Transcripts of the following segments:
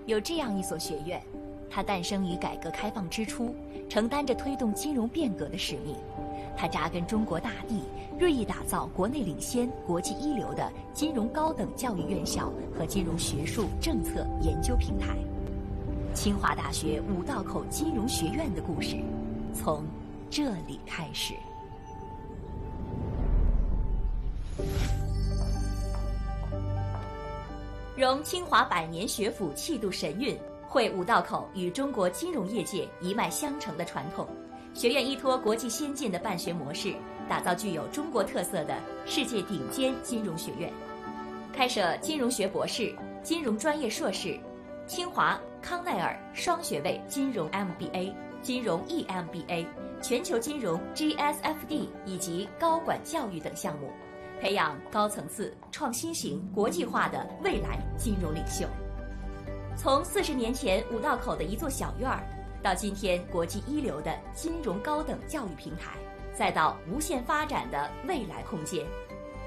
有这样一所学院，它诞生于改革开放之初，承担着推动金融变革的使命。它扎根中国大地，锐意打造国内领先、国际一流的金融高等教育院校和金融学术政策研究平台。清华大学五道口金融学院的故事，从这里开始。融清华百年学府气度神韵，汇五道口与中国金融业界一脉相承的传统。学院依托国际先进的办学模式，打造具有中国特色的世界顶尖金融学院，开设金融学博士、金融专业硕士、清华、康奈尔双学位金融 MBA、金融 EMBA、全球金融 GSFD 以及高管教育等项目，培养高层次、创新型、国际化的未来金融领袖。从40年前五道口的一座小院儿，到今天国际一流的金融高等教育平台，再到无限发展的未来空间，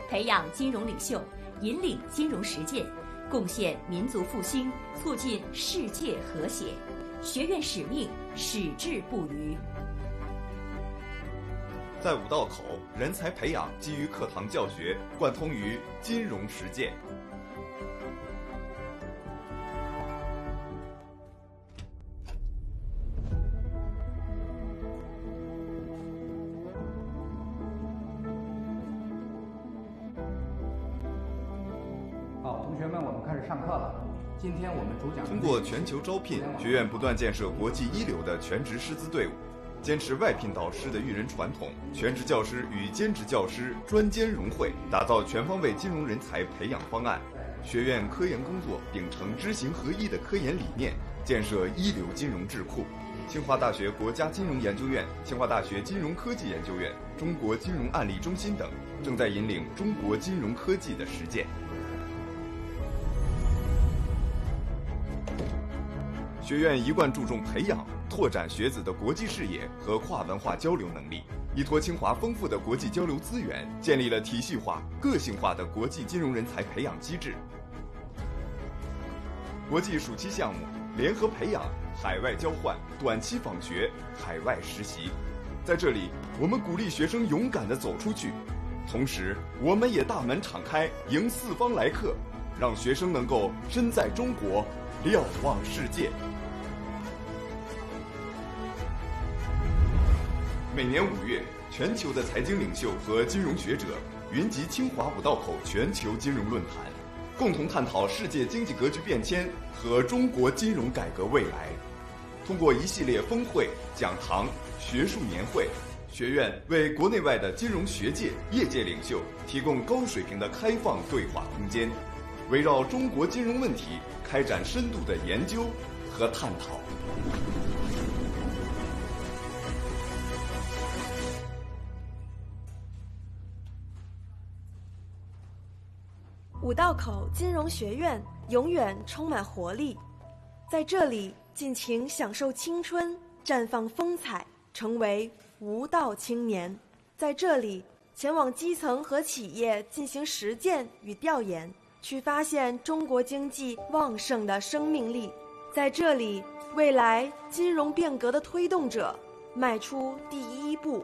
培养金融领袖，引领金融实践，贡献民族复兴，促进世界和谐。学院使命矢志不渝。在五道口，人才培养基于课堂教学，贯通于金融实践。好，同学们，我们开始上课了。今天我们主讲通过全球招聘，学院不断建设国际一流的全职师资队伍，坚持外聘导师的育人传统，全职教师与兼职教师专兼融汇，打造全方位金融人才培养方案。学院科研工作秉承知行合一的科研理念，建设一流金融智库。清华大学国家金融研究院、清华大学金融科技研究院、中国金融案例中心等，正在引领中国金融科技的实践。学院一贯注重培养、拓展学子的国际视野和跨文化交流能力，依托清华丰富的国际交流资源，建立了体系化、个性化的国际金融人才培养机制。国际暑期项目、联合培养、海外交换、短期访学、海外实习，在这里，我们鼓励学生勇敢地走出去，同时，我们也大门敞开，迎四方来客，让学生能够身在中国，瞭望世界。每年5月，全球的财经领袖和金融学者云集清华五道口全球金融论坛，共同探讨世界经济格局变迁和中国金融改革未来。通过一系列峰会、讲堂、学术年会，学院为国内外的金融学界、业界领袖提供高水平的开放对话空间，围绕中国金融问题开展深度的研究和探讨。五道口金融学院永远充满活力，在这里尽情享受青春，绽放风采，成为无道青年。在这里，前往基层和企业进行实践与调研，去发现中国经济旺盛的生命力。在这里，未来金融变革的推动者迈出第一步。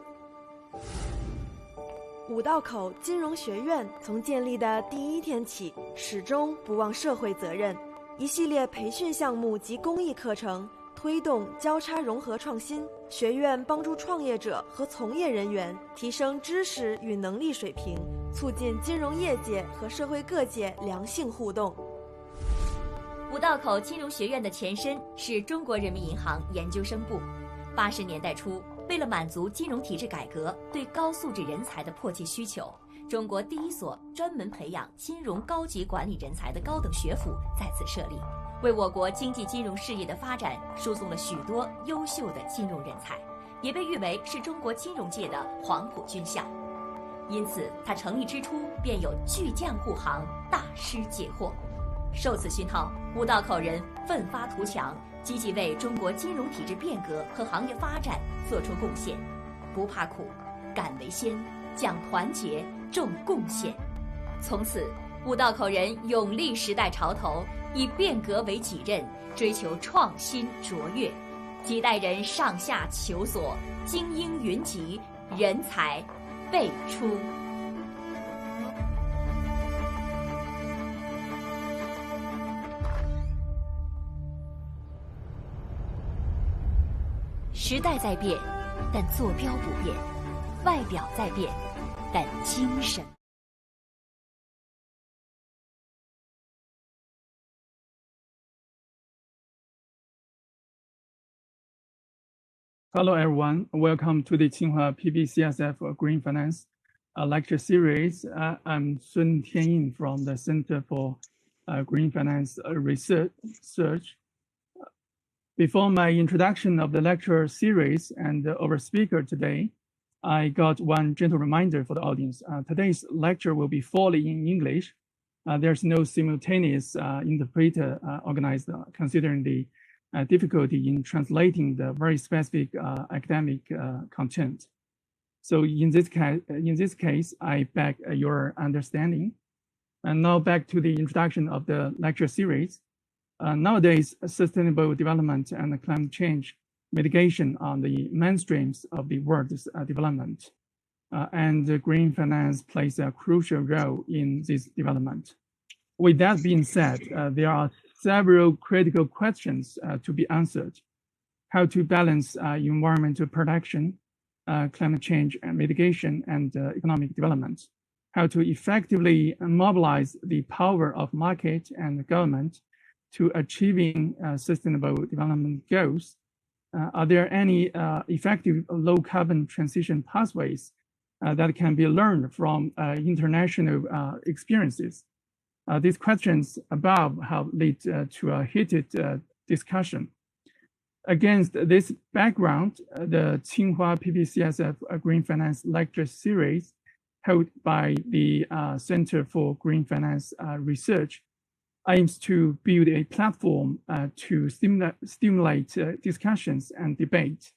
五道口金融学院从建立的第一天起，始终不忘社会责任，一系列培训项目及公益课程推动交叉融合创新。学院帮助创业者和从业人员提升知识与能力水平，促进金融业界和社会各界良性互动。五道口金融学院的前身是中国人民银行研究生部。80年代初，为了满足金融体制改革对高素质人才的迫切需求，中国第一所专门培养金融高级管理人才的高等学府在此设立，为我国经济金融事业的发展输送了许多优秀的金融人才，也被誉为是中国金融界的黄埔军校。因此，它成立之初便有巨匠护航，大师解惑。受此熏陶，五道口人奋发图强，积极为中国金融体制变革和行业发展做出贡献，不怕苦，敢为先，讲团结，重贡献。从此，五道口人勇立时代潮头，以变革为己任，追求创新卓越，几代人上下求索，精英云集，人才辈出。时代在变，但坐标不变；外表在变，但精神。Hello, everyone. Welcome to the Tsinghua PBCSF Green Finance lecture series. I'm Sun Tianyin from the Center for Green Finance Research. Before my introduction of the lecture series and our speaker today, I got one gentle reminder for the audience. Today's lecture will be fully in English. There's no simultaneous interpreter organized, considering the difficulty in translating the very specific academic content. So in this case, I beg your understanding. And now back to the introduction of the lecture series. Nowadays, sustainable development and climate change mitigation are the mainstreams of the world's development. And green finance plays a crucial role in this development. With that being said, there are several critical questions to be answered. How to balance environmental protection, climate change and mitigation, and economic development. How to effectively mobilize the power of market and government to achieving sustainable development goals. Are there any effective low carbon transition pathways that can be learned from international experiences? These questions above have led to a heated discussion. Against this background, the Tsinghua PBCSF Green Finance Lecture Series held by the Center for Green Finance Research aims to build a platform to stimulate discussions and debate.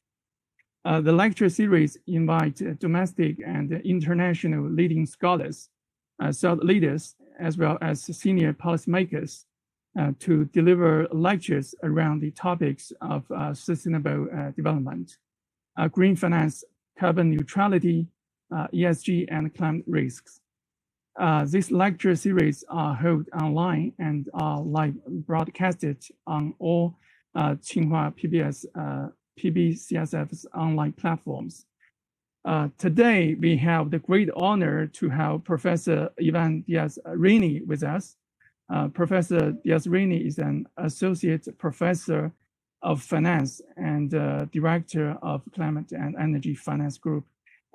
The lecture series invites domestic and international leading scholars, thought leaders, as well as senior policymakers to deliver lectures around the topics of sustainable development, green finance, carbon neutrality, ESG, and climate risks. This lecture series are held online and are live broadcasted on all Tsinghua PBCSF's online platforms. Today, we have the great honor to have Professor Ivan Diaz-Rainey with us. Professor Diaz-Rainey is an associate professor of finance and director of climate and energy finance group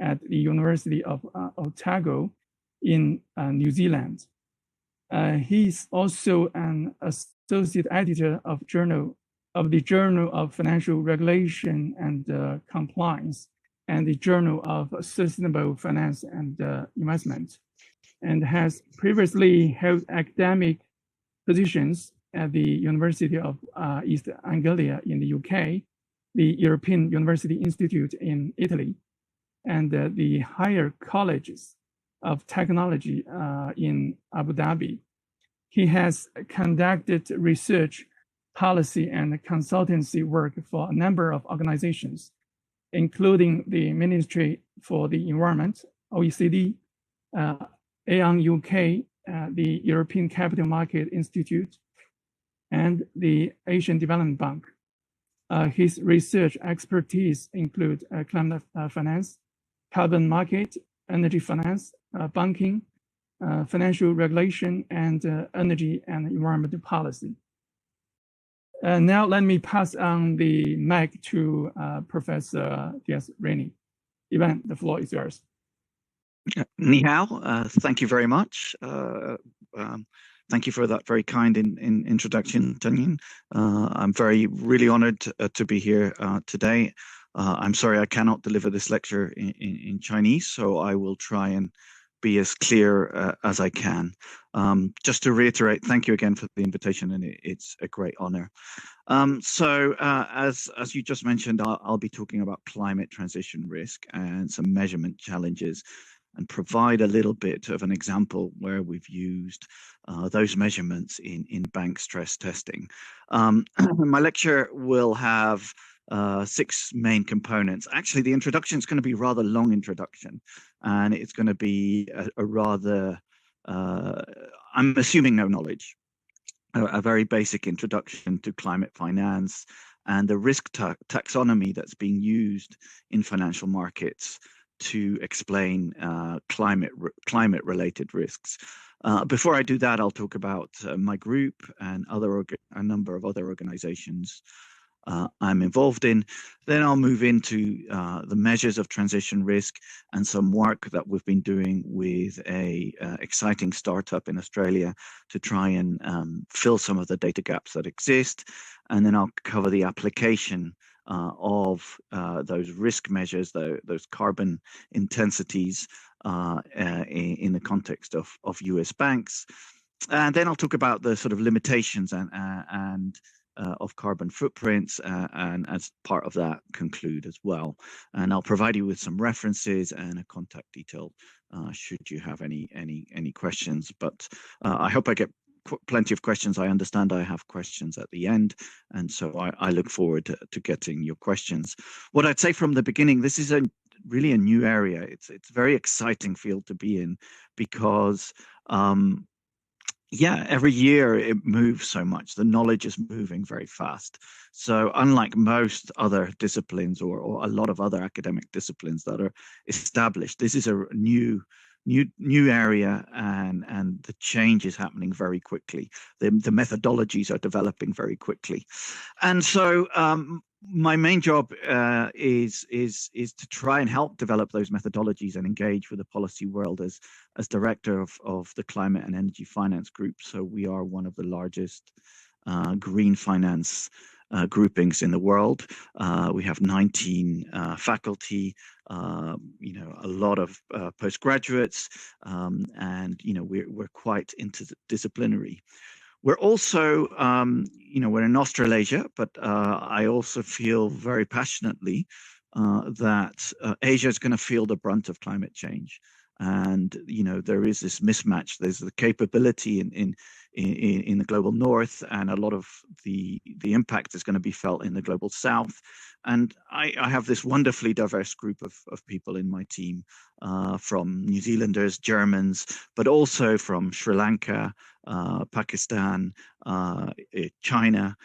at the University of Otago in New Zealand. He's also an associate editor of the Journal of Financial Regulation and Compliance and the Journal of Sustainable Finance and Investment, and has previously held academic positions at the University of East Anglia in the UK, the European University Institute in Italy, and the higher colleges of technology in Abu Dhabi. He has conducted research, policy, and consultancy work for a number of organizations, including the Ministry for the Environment, OECD, Aon UK, the European Capital Market Institute, and the Asian Development Bank. His research expertise include climate finance, carbon market, energy finance, banking, financial regulation, and energy and environmental policy. Now let me pass on the mic to Professor Diaz-Rainey. Ivan, the floor is yours. Ni hao, thank you very much. Thank you for that very kind introduction, Tianyin. I'm really honored to be here today. I'm sorry I cannot deliver this lecture in Chinese, so I will try and be as clear as I can. Just to reiterate, thank you again for the invitation, and it's a great honor. As you just mentioned, I'll be talking about climate transition risk and some measurement challenges and provide a little bit of an example where we've used those measurements in bank stress testing. My lecture will have 6 main components. Actually, the introduction is going to be a rather long introduction, and it's going to be a rather, I'm assuming no knowledge, a very basic introduction to climate finance and the risk taxonomy that's being used in financial markets to explain climate-related risks. Before I do that, I'll talk about my group and a number of other organizations I'm involved in. Then I'll move into the measures of transition risk and some work that we've been doing with a exciting startup in Australia to try and fill some of the data gaps that exist. And then I'll cover the application of those risk measures, those carbon intensities in the context of US banks. And then I'll talk about the sort of limitations and of carbon footprints, and as part of that conclude as well. And I'll provide you with some references and a contact detail should you have any questions. But I hope I get plenty of questions. I understand I have questions at the end, and so I look forward to getting your questions. What I'd say from the beginning, this is really a new area. It's a very exciting field to be in because yeah, every year it moves so much. The knowledge is moving very fast. So unlike most other disciplines or a lot of other academic disciplines that are established, this is a new area, and the change is happening very quickly. The methodologies are developing very quickly. And so my main job is to try and help develop those methodologies and engage with the policy world as director of the Climate and Energy Finance Group. So we are one of the largest green finance groupings in the world. We have 19 faculty, a lot of postgraduates, and we're quite interdisciplinary. We're also, we're in Australasia, but I also feel very passionately that Asia is going to feel the brunt of climate change. And, there is this mismatch. There's the capability in the global north, and a lot of the impact is going to be felt in the global south. And I have this wonderfully diverse group of people in my team, from New Zealanders, Germans, but also from Sri Lanka, Pakistan, China,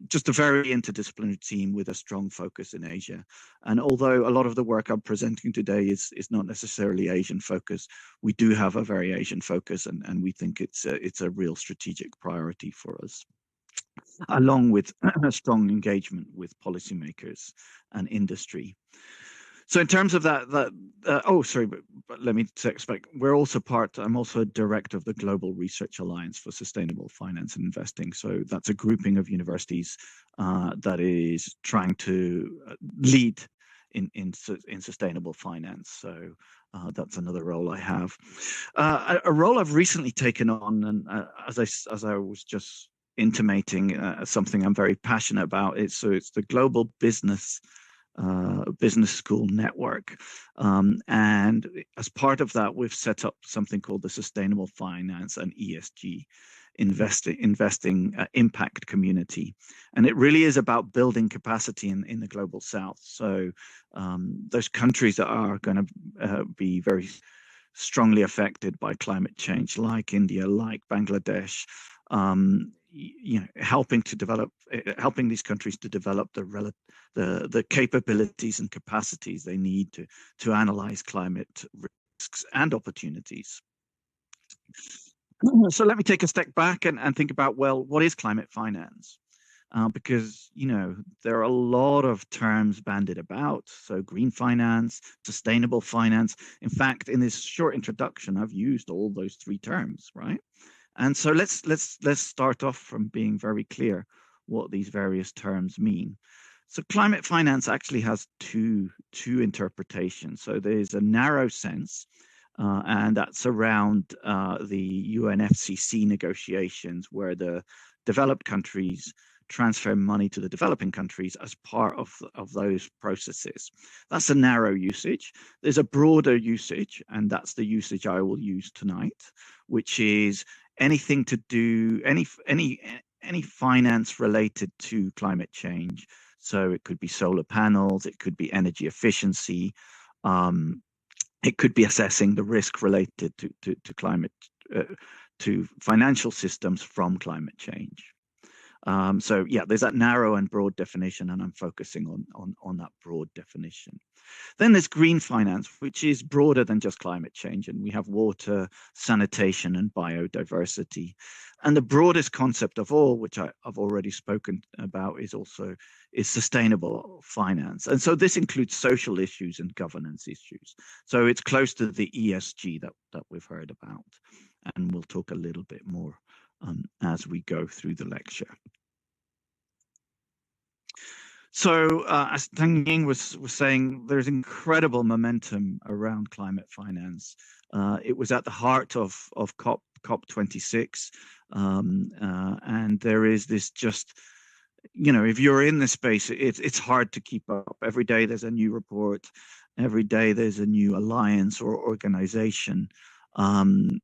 just a very interdisciplinary team with a strong focus in Asia. And although a lot of the work I'm presenting today is not necessarily Asian focused, we do have a very Asian focus, and we think it's a real strategic priority for us, along with a strong engagement with policymakers and industry. So in terms of that, but let me explain. I'm also a director of the Global Research Alliance for Sustainable Finance and Investing. So that's a grouping of universities that is trying to lead in sustainable finance. So that's another role I have. A role I've recently taken on, and as I was just intimating, something I'm very passionate about. It's the Global Business School Network, and as part of that, we've set up something called the Sustainable Finance and ESG Investing Impact Community, and it really is about building capacity in the global south. So those countries that are going to be very strongly affected by climate change, like India, like Bangladesh, helping these countries to develop the capabilities and capacities they need to analyze climate risks and opportunities. So let me take a step back and think about, well, what is climate finance? Because there are a lot of terms bandied about. So green finance, sustainable finance. In fact, in this short introduction, I've used all those 3 terms, right? And so let's start off from being very clear what these various terms mean. So climate finance actually has two interpretations. So there's a narrow sense, and that's around the UNFCCC negotiations, where the developed countries transfer money to the developing countries as part of those processes. That's a narrow usage. There's a broader usage, and that's the usage I will use tonight, which is anything to do, any finance related to climate change. So it could be solar panels, it could be energy efficiency, it could be assessing the risk related to climate, to financial systems from climate change. So yeah, there's that narrow and broad definition, and I'm focusing on that broad definition. Then there's green finance, which is broader than just climate change, and we have water, sanitation, and biodiversity. And the broadest concept of all, which I've already spoken about, is sustainable finance. And so this includes social issues and governance issues. So it's close to the ESG that we've heard about, and we'll talk a little bit more as we go through the lecture. So as Tang Ying was saying, there's incredible momentum around climate finance. It was at the heart of COP26, and there is this just, if you're in this space, it's hard to keep up. Every day there's a new report, every day there's a new alliance or organization. And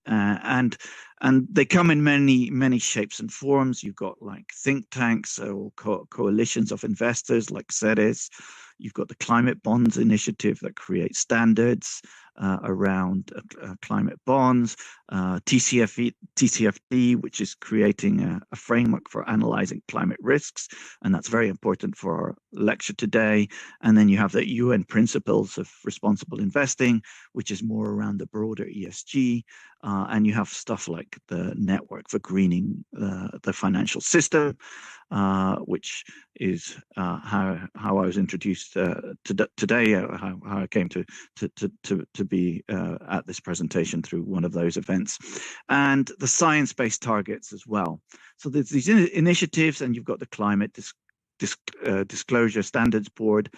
they come in many shapes and forms. You've got like think tanks or coalitions of investors like CERES. You've got the Climate Bonds Initiative that creates standards around climate bonds, TCFD, which is creating a framework for analyzing climate risks, and that's very important for our lecture today. And then you have the UN Principles of Responsible Investing, which is more around the broader ESG, and you have stuff like the Network for Greening the Financial System, which is how I was introduced today, how I came to be at this presentation through one of those events, and the science-based targets as well. So there's these initiatives, and you've got the Climate Disclosure Standards Board,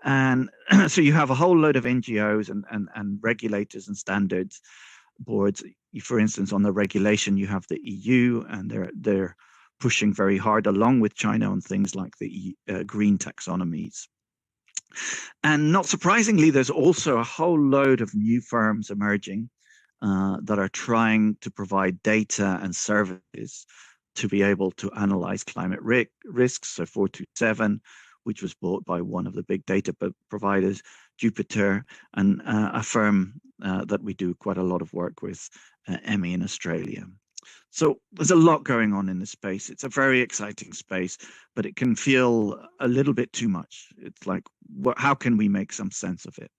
and so you have a whole load of NGOs and regulators and standards boards. For instance, on the regulation, you have the EU, and they're pushing very hard along with China on things like the green taxonomies. And not surprisingly, there's also a whole load of new firms emerging that are trying to provide data and services to be able to analyze climate risks. So 427, which was bought by one of the big data providers, Jupiter, and a firm that we do quite a lot of work with, Emmy in Australia. So there's a lot going on in this space. It's a very exciting space, but it can feel a little bit too much. It's like, how can we make some sense of it?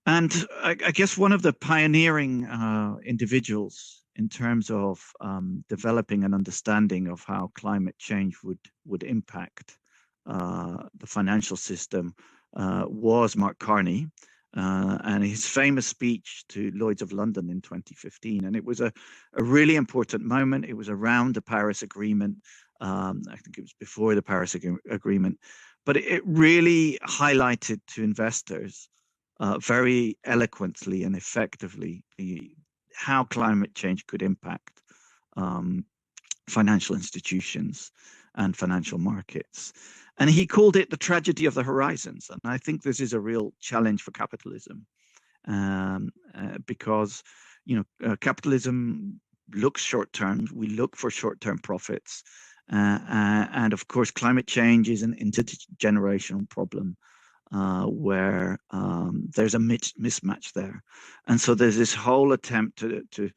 And I guess one of the pioneering individuals in terms of developing an understanding of how climate change would impact the financial system was Mark Carney, and his famous speech to Lloyd's of London in 2015. And it was a really important moment. It was around the Paris Agreement. I think it was before the Paris Agreement, but it really highlighted to investors very eloquently and effectively how climate change could impact financial institutions and financial markets. And he called it the tragedy of the horizons. And I think this is a real challenge for capitalism, because capitalism looks short-term. We look for short-term profits. And of course, climate change is an intergenerational problem where there's a mismatch there. And so there's this whole attempt to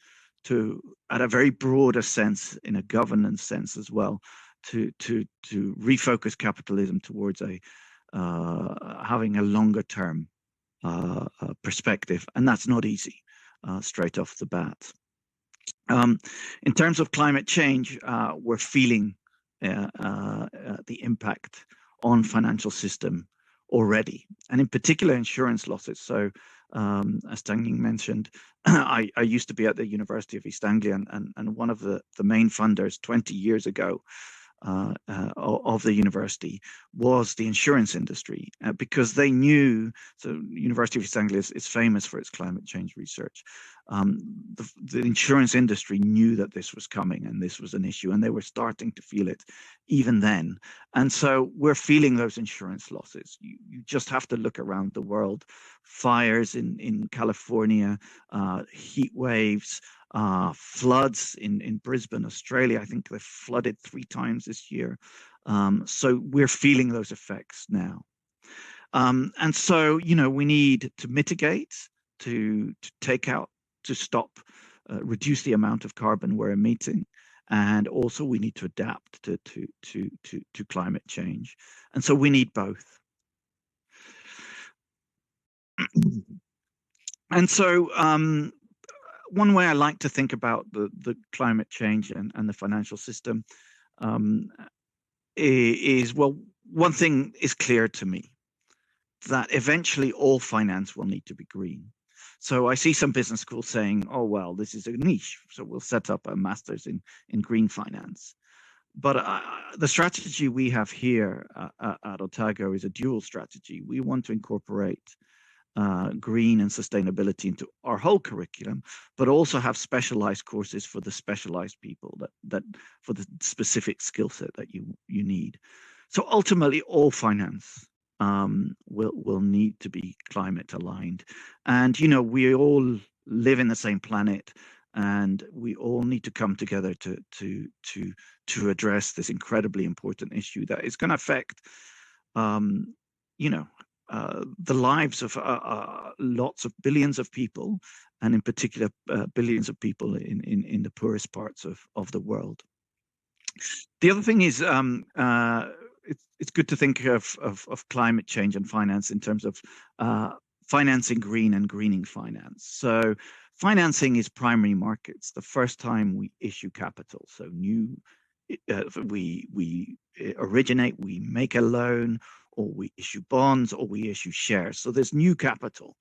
at a very broader sense, in a governance sense as well, to refocus capitalism towards having a longer term perspective, and that's not easy straight off the bat. In terms of climate change, we're feeling the impact on financial system already, and in particular insurance losses. So as Tang Ying mentioned, I used to be at the University of East Anglia, and one of the main funders 20 years ago of the university was the insurance industry, because they knew. So, University of East Anglia is famous for its climate change research. The insurance industry knew that this was coming and this was an issue, and they were starting to feel it even then. And so we're feeling those insurance losses. You just have to look around the world. Fires in California, heat waves, floods in Brisbane, Australia. I think they've flooded 3 times this year. So we're feeling those effects now. And so, we need to mitigate, to take out, to stop, reduce the amount of carbon we're emitting. And also we need to adapt to climate change. And so we need both. And so one way I like to think about the climate change and the financial system is, well, one thing is clear to me, that eventually all finance will need to be green. So I see some business schools saying, oh, well, this is a niche, so we'll set up a master's in green finance. But the strategy we have here at Otago is a dual strategy. We want to incorporate green and sustainability into our whole curriculum, but also have specialized courses for the specialized people that for the specific skill set that you need. So ultimately, all finance will need to be climate aligned. And, we all live in the same planet, and we all need to come together to address this incredibly important issue that is going to affect, the lives of lots of billions of people, and in particular, billions of people in the poorest parts of the world. The other thing is, it's good to think of climate change and finance in terms of financing green and greening finance. So financing is primary markets. The first time we issue capital, so we originate, we make a loan, or we issue bonds, or we issue shares. So there's new capital.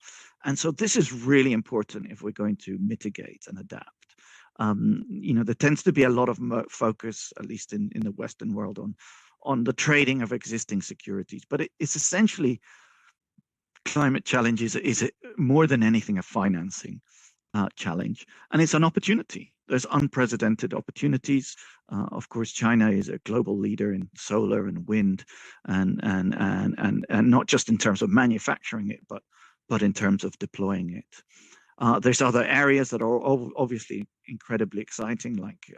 And so this is really important if we're going to mitigate and adapt. There tends to be a lot of focus, at least in the Western world, on the trading of existing securities. But it's essentially, climate challenge is more than anything a financing challenge. And it's an opportunity. There's unprecedented opportunities. Of course, China is a global leader in solar and wind, and not just in terms of manufacturing it, but in terms of deploying it. There's other areas that are obviously incredibly exciting, like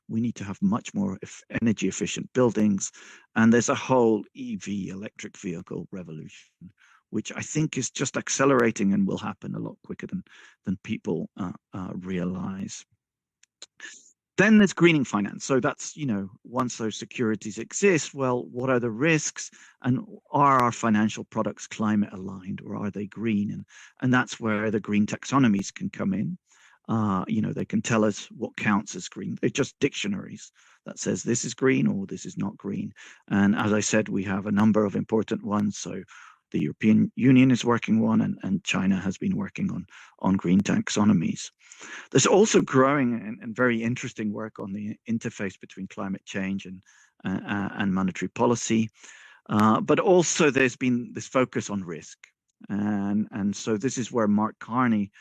we need to have much more energy efficient buildings, and there's a whole EV, electric vehicle revolution, which I think is just accelerating and will happen a lot quicker than people realize. Then there's greening finance. So that's, once those securities exist, well, what are the risks, and are our financial products climate aligned, or are they green? And that's where the green taxonomies can come in. They can tell us what counts as green. They're just dictionaries that says this is green or this is not green. And as I said, we have a number of important ones. So the European Union is working one, and China has been working on green taxonomies. There's also growing and very interesting work on the interface between climate change and monetary policy. But also there's been this focus on risk. And so this is where Mark Carney,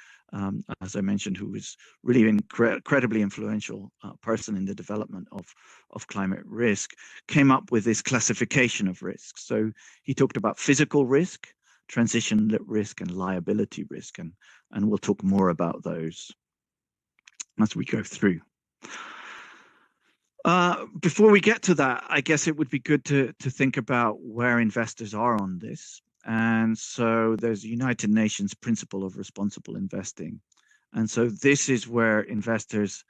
as I mentioned, who is really an incredibly influential person in the development of climate risk, came up with this classification of risks. So he talked about physical risk, transition risk, and liability risk, and we'll talk more about those as we go through. Before we get to that, I guess it would be good to think about where investors are on this. And so there's the United Nations Principle of Responsible Investing. And so this is where investors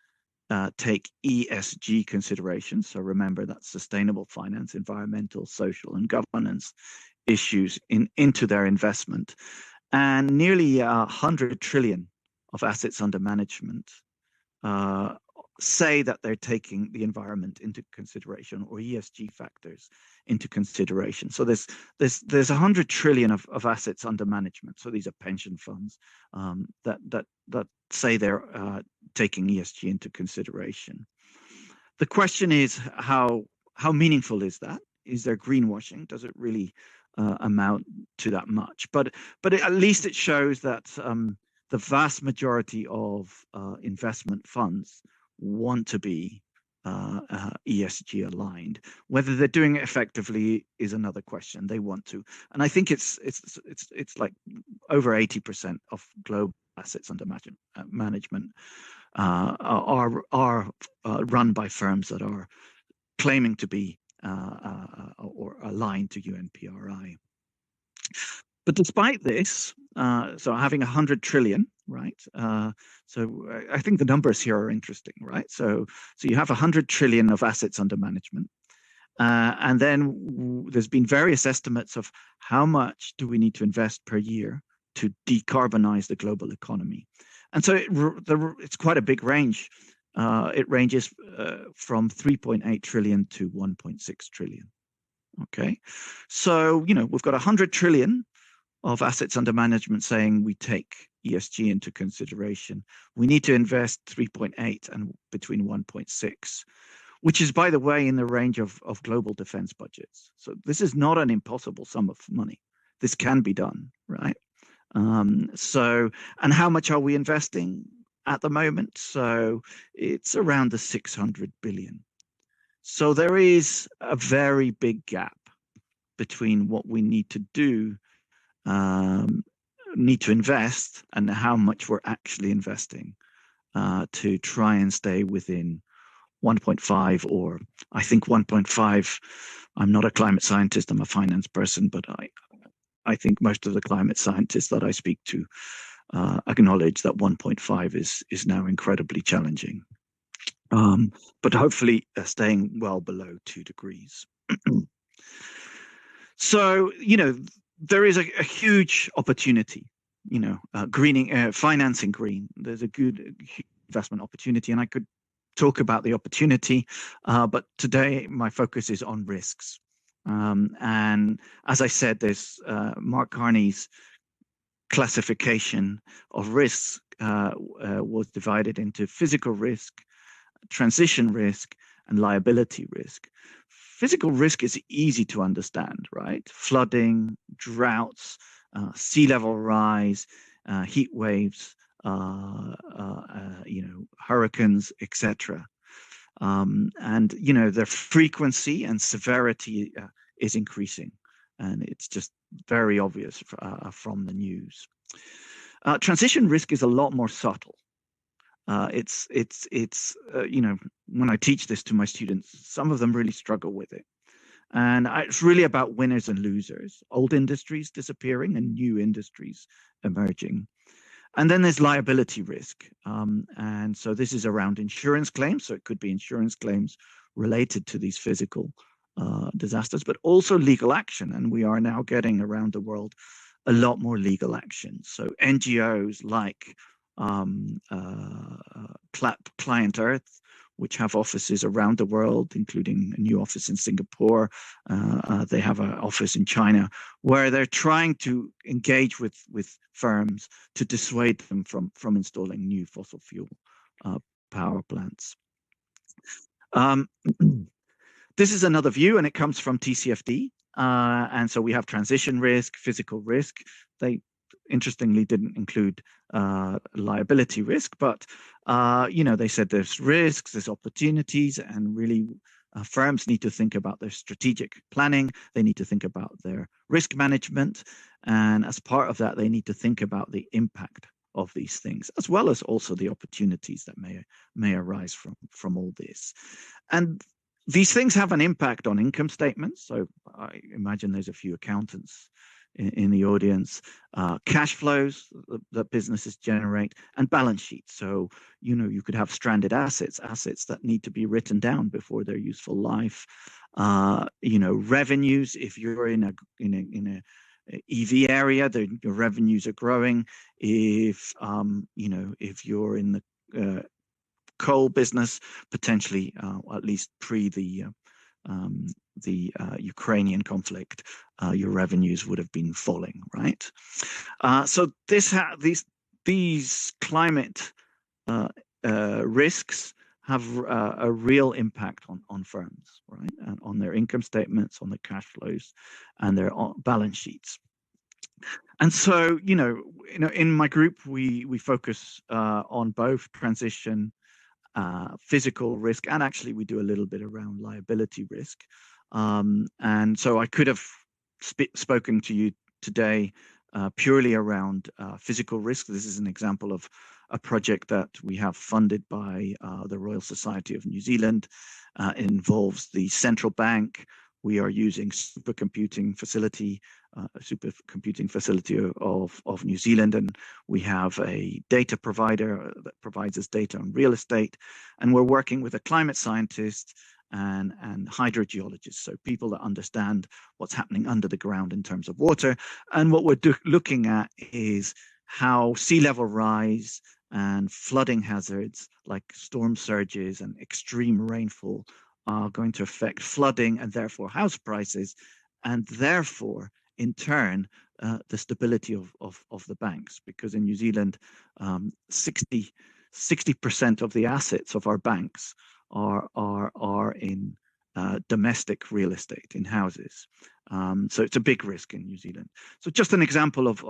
take ESG considerations. So remember, that's sustainable finance, environmental, social, and governance issues into their investment. And nearly 100 trillion of assets under management say that they're taking the environment into consideration, or ESG factors into consideration. So there's 100 trillion of assets under management. So these are pension funds that say they're taking ESG into consideration. The question is, how how meaningful is that? Is there greenwashing? Does it really amount to that much? But at least it shows that the vast majority of investment funds want to be ESG aligned. Whether they're doing it effectively is another question. They want to, and I think it's like over 80% of global assets under management are run by firms that are claiming to be or aligned to UNPRI. But despite this, so having 100 trillion, right? So I think the numbers here are interesting, right? So you have 100 trillion of assets under management. And then there's been various estimates of how much do we need to invest per year to decarbonize the global economy. And so it's quite a big range. It ranges from 3.8 trillion to 1.6 trillion. Okay, so we've got 100 trillion of assets under management saying we take ESG into consideration. We need to invest 3.8 and between 1.6, which is, by the way, in the range of global defense budgets. So this is not an impossible sum of money. This can be done, right? So, and how much are we investing at the moment? So it's around the 600 billion. So there is a very big gap between what we need to do, need to invest, and how much we're actually investing to try and stay within 1.5, or I think 1.5. I'm not a climate scientist, I'm a finance person, but I think most of the climate scientists that I speak to acknowledge that 1.5 is now incredibly challenging. But hopefully staying well below 2 degrees. So, there is a huge opportunity, greening, financing green. There's a good investment opportunity, and I could talk about the opportunity, but today my focus is on risks. And as I said, there's Mark Carney's classification of risks was divided into physical risk, transition risk, and liability risk. Physical risk is easy to understand, right? Flooding, droughts, sea level rise, heat waves, hurricanes, etc. And their frequency and severity is increasing, and it's just very obvious from the news. Transition risk is a lot more subtle. It's when I teach this to my students, some of them really struggle with it. And it's really about winners and losers, old industries disappearing and new industries emerging. And then there's liability risk. And so this is around insurance claims. So it could be insurance claims related to these physical disasters, but also legal action. And we are now getting around the world a lot more legal action. So NGOs like Client Earth, which have offices around the world, including a new office in Singapore. They have an office in China, where they're trying to engage with firms to dissuade them from installing new fossil fuel power plants. This is another view, and it comes from TCFD. And so we have transition risk, physical risk. They interestingly didn't include liability risk, but they said there's risks, there's opportunities, and really firms need to think about their strategic planning. They need to think about their risk management, and as part of that, they need to think about the impact of these things, as well as also the opportunities that may arise from all this. And these things have an impact on income statements. So I imagine there's a few accountants in the audience, cash flows that businesses generate, and balance sheets. So, you could have stranded assets that need to be written down before their useful life. Revenues, if you're in a EV area, your revenues are growing. If you're in the coal business, potentially, at least pre the Ukrainian conflict, your revenues would have been falling, right? So these climate risks have a real impact on firms, right? And on their income statements, on their cash flows, and their balance sheets. And so, in my group, we focus on both transition, physical risk, and actually we do a little bit around liability risk. And so I could have spoken to you today purely around physical risk. This is an example of a project that we have funded by the Royal Society of New Zealand. It involves the central bank. We are using supercomputing facility of New Zealand, and we have a data provider that provides us data on real estate, and we're working with a climate scientist and hydrogeologists, so people that understand what's happening under the ground in terms of water. And what we're looking at is how sea level rise and flooding hazards like storm surges and extreme rainfall are going to affect flooding and therefore house prices, and therefore in turn the stability of the banks, because in New Zealand 60% of the assets of our banks are in domestic real estate, in houses. So it's a big risk in New Zealand. So just an example of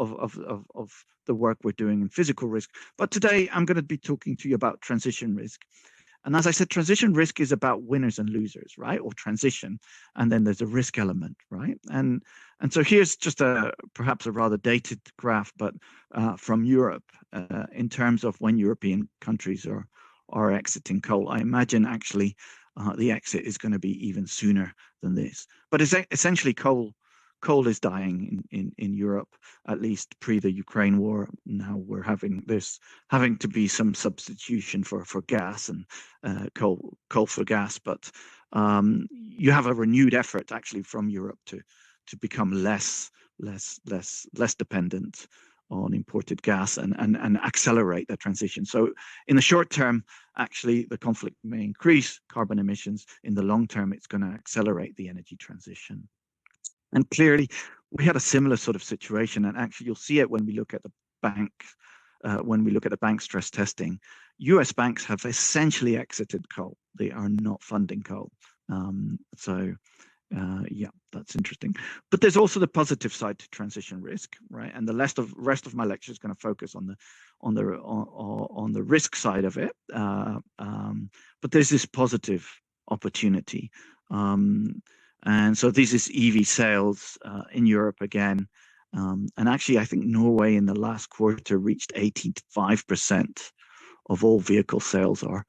the work we're doing in physical risk. But today I'm going to be talking to you about transition risk. And as I said, transition risk is about winners and losers, right? Or transition. And then there's a risk element, right? And so here's just perhaps a rather dated graph, but from Europe in terms of when European countries are exiting coal. I imagine actually the exit is going to be even sooner than this. But essentially coal is dying in Europe, at least pre the Ukraine war. Now we're having to be some substitution for gas and coal for gas. But you have a renewed effort actually from Europe to become less dependent on imported gas and accelerate that transition. So in the short term, actually, the conflict may increase carbon emissions. In the long term, it's going to accelerate the energy transition. And clearly, we had a similar sort of situation. And actually, you'll see it when we look at the bank, bank stress testing. US banks have essentially exited coal. They are not funding coal. Yeah, that's interesting. But there's also the positive side to transition risk, right? And the rest of my lecture is going to focus on the risk side of it. But there's this positive opportunity. And so this is EV sales in Europe again. And actually, I think Norway in the last quarter reached 85% of all vehicle sales are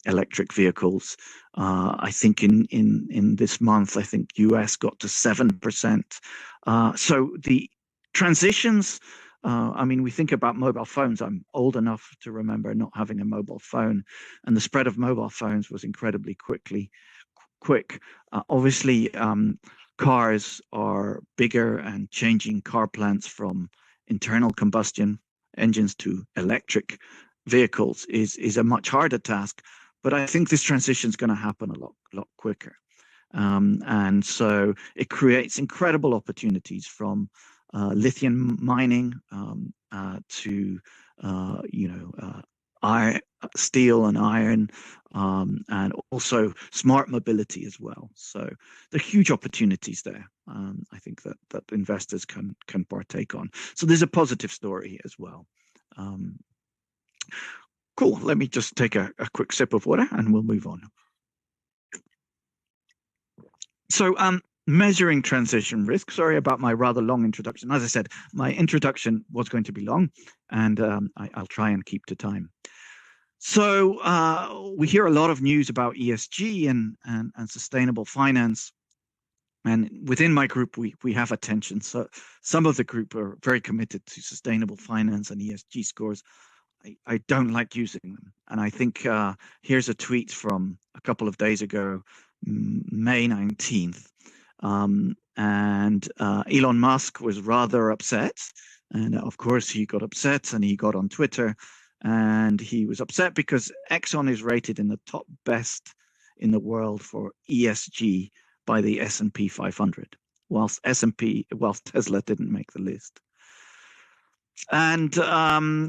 electric vehicles. I think in this month, I think US got to 7%. So the transitions, I mean, we think about mobile phones. I'm old enough to remember not having a mobile phone, and the spread of mobile phones was incredibly quick. Obviously, cars are bigger, and changing car plants from internal combustion engines to electric vehicles is a much harder task. But I think this transition is going to happen a lot quicker. And so it creates incredible opportunities from lithium mining to steel and iron, and also smart mobility as well. So there are huge opportunities there. I think that investors can partake on. So there's a positive story as well. Cool. Let me just take a quick sip of water and we'll move on. So measuring transition risk. Sorry about my rather long introduction. As I said, my introduction was going to be long, and I'll try and keep to time. So we hear a lot of news about ESG and sustainable finance. And within my group, we have attention. So some of the group are very committed to sustainable finance and ESG scores. I don't like using them. And I think here's a tweet from a couple of days ago, May 19th. And Elon Musk was rather upset. And of course, he got upset and he got on Twitter. And he was upset because Exxon is rated in the top best in the world for ESG by the S&P 500, whilst Tesla didn't make the list. And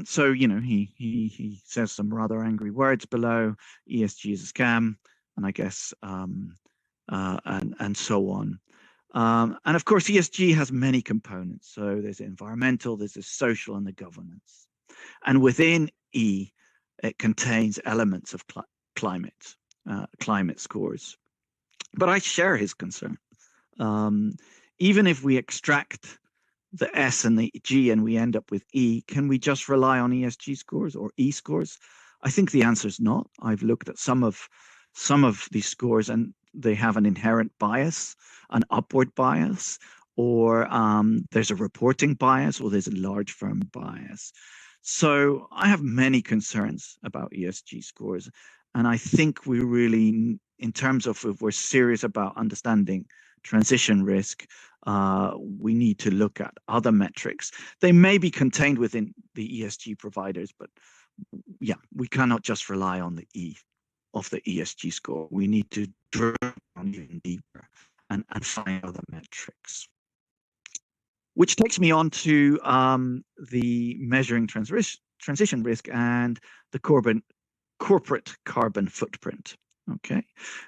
so, you know, he says some rather angry words below. ESG is a scam, and I guess and so on. And of course, ESG has many components. So there's the environmental, there's the social, and the governance. And within E, it contains elements of climate scores. But I share his concern. Even if we extract the S and the G and we end up with E, can we just rely on ESG scores or E scores? I think the answer is not. I've looked at some of these scores, and they have an inherent bias, an upward bias, or there's a reporting bias, or there's a large firm bias. So I have many concerns about ESG scores. And I think we really, in terms of if we're serious about understanding transition risk, we need to look at other metrics. They may be contained within the ESG providers, but yeah, we cannot just rely on the E of the ESG score. We need to drill down even deeper and find other metrics. Which takes me on to the measuring transition risk and the corporate carbon footprint. Okay,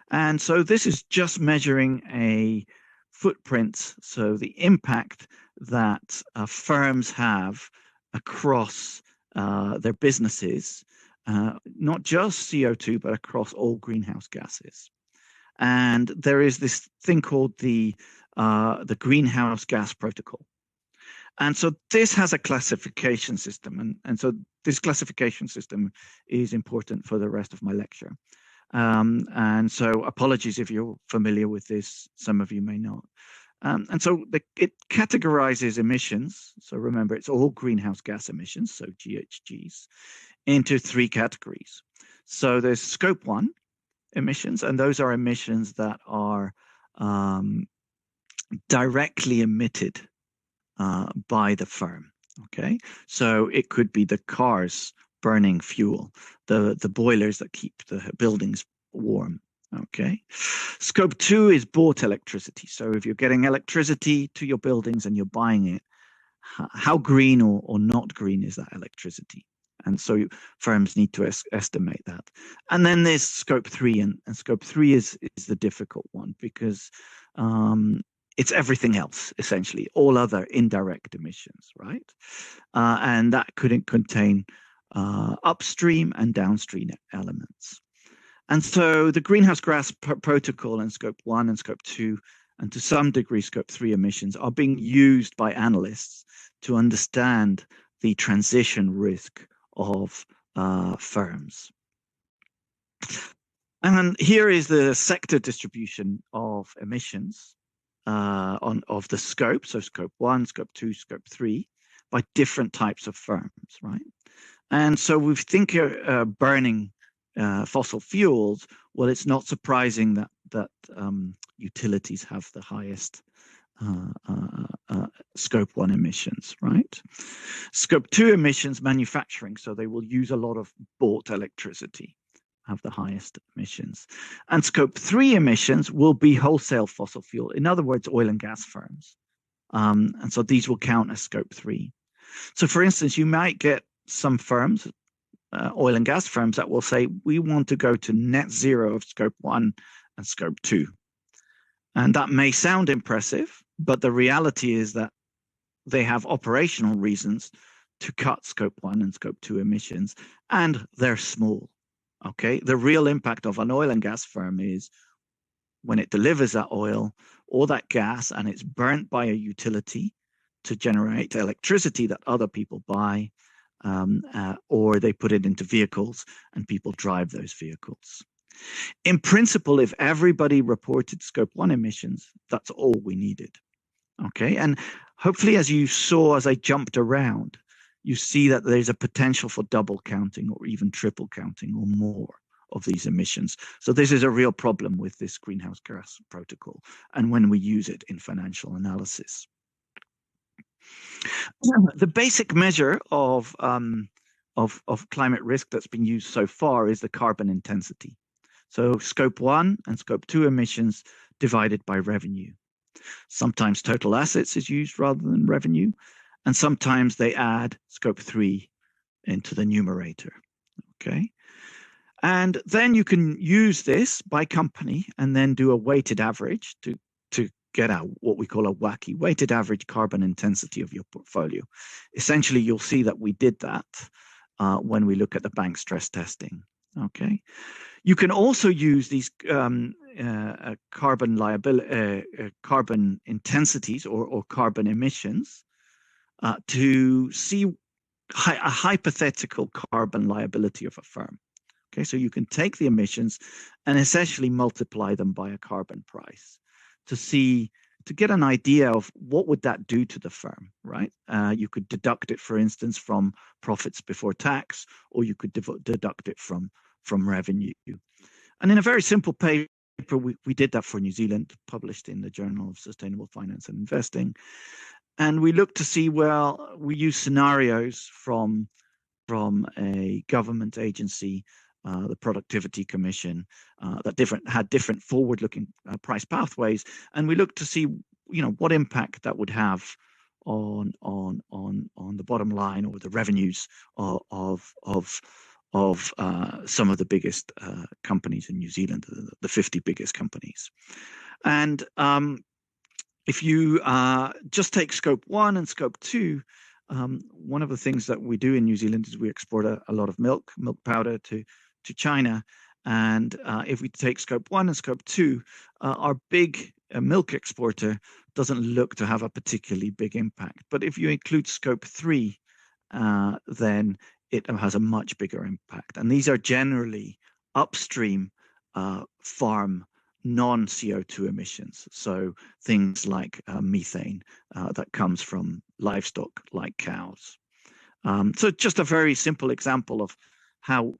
and so this is just measuring a footprint, so the impact that firms have across their businesses, not just CO2, but across all greenhouse gases. And there is this thing called the greenhouse gas protocol. And so this has a classification system. And so this classification system is important for the rest of my lecture. And so apologies if you're familiar with this, some of you may not. And so it categorizes emissions. So remember, it's all greenhouse gas emissions, so GHGs, into three categories. So there's scope 1 emissions, and those are emissions that are directly emitted by the firm. Okay, so it could be the cars burning fuel, the boilers that keep the buildings warm. Okay, scope 2 is bought electricity. So if you're getting electricity to your buildings and you're buying it, how green or not green is that electricity? And so firms need to estimate that. And then there's scope 3, and scope 3 is the difficult one, because it's everything else, essentially, all other indirect emissions, right? And that could contain upstream and downstream elements. And so the greenhouse gas protocol and scope 1 and scope 2, and to some degree scope 3 emissions, are being used by analysts to understand the transition risk of firms. And here is the sector distribution of emissions of the scope, so scope 1, scope 2, scope 3, by different types of firms, right? And so we think burning fossil fuels, well, it's not surprising that utilities have the highest scope 1 emissions, right? Scope 2 emissions, manufacturing, so they will use a lot of bought electricity, have the highest emissions. And scope 3 emissions will be wholesale fossil fuel, in other words, oil and gas firms. And so these will count as scope 3. So for instance, you might get some firms, oil and gas firms, that will say, we want to go to net zero of scope 1 and scope 2. And that may sound impressive, but the reality is that they have operational reasons to cut scope 1 and scope 2 emissions, and they're small. Okay, the real impact of an oil and gas firm is when it delivers that oil or that gas and it's burnt by a utility to generate electricity that other people buy, or they put it into vehicles and people drive those vehicles. In principle, if everybody reported scope 1 emissions, that's all we needed. Okay, and hopefully, as you saw as I jumped around, you see that there's a potential for double counting or even triple counting or more of these emissions. So this is a real problem with this greenhouse gas protocol and when we use it in financial analysis. The basic measure of climate risk that's been used so far is the carbon intensity. So scope 1 and scope 2 emissions divided by revenue. Sometimes total assets is used rather than revenue. and sometimes they add scope 3 into the numerator. Okay. And then you can use this by company and then do a weighted average to get out what we call a WACC, weighted average carbon intensity of your portfolio. Essentially, you'll see that we did that when we look at the bank stress testing. Okay. You can also use these carbon intensities or carbon emissions to see a hypothetical carbon liability of a firm. Okay, so you can take the emissions and essentially multiply them by a carbon price to get an idea of what would that do to the firm, right? You could deduct it, for instance, from profits before tax, or you could deduct it from revenue. And in a very simple paper, we did that for New Zealand, published in the Journal of Sustainable Finance and Investing. And we looked to see, well, we use scenarios from a government agency, the Productivity Commission, that had different forward-looking price pathways, and we looked to see, what impact that would have on the bottom line or the revenues of some of the biggest companies in New Zealand, the 50 biggest companies, and if you just take scope 1 and scope 2. One of the things that we do in New Zealand is we export a lot of milk powder to China. And if we take scope 1 and scope 2, our big milk exporter doesn't look to have a particularly big impact. But if you include scope 3, then it has a much bigger impact. And these are generally upstream farm non-CO2 emissions. So things like methane that comes from livestock like cows. So just a very simple example of how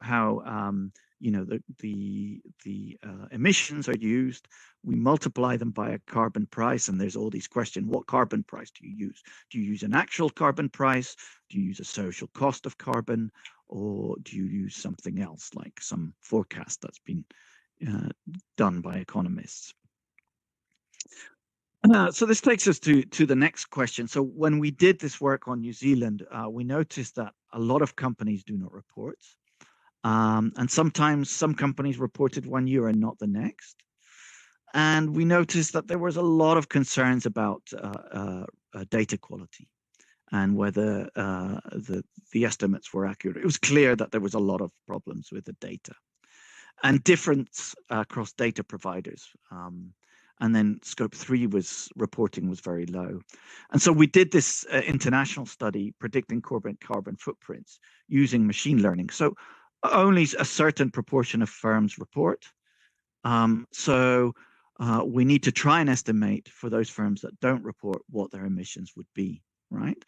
the emissions are used. We multiply them by a carbon price, and there's all these questions: what carbon price do you use? Do you use an actual carbon price? Do you use a social cost of carbon, or do you use something else, like some forecast that's been done by economists? So this takes us to the next question. So when we did this work on New Zealand, we noticed that a lot of companies do not report. And sometimes some companies reported one year and not the next. And we noticed that there was a lot of concerns about data quality and whether the estimates were accurate. It was clear that there was a lot of problems with the data and difference across data providers. And then scope 3 reporting was very low. And so we did this international study predicting carbon footprints using machine learning. So only a certain proportion of firms report. So we need to try and estimate for those firms that don't report what their emissions would be, right?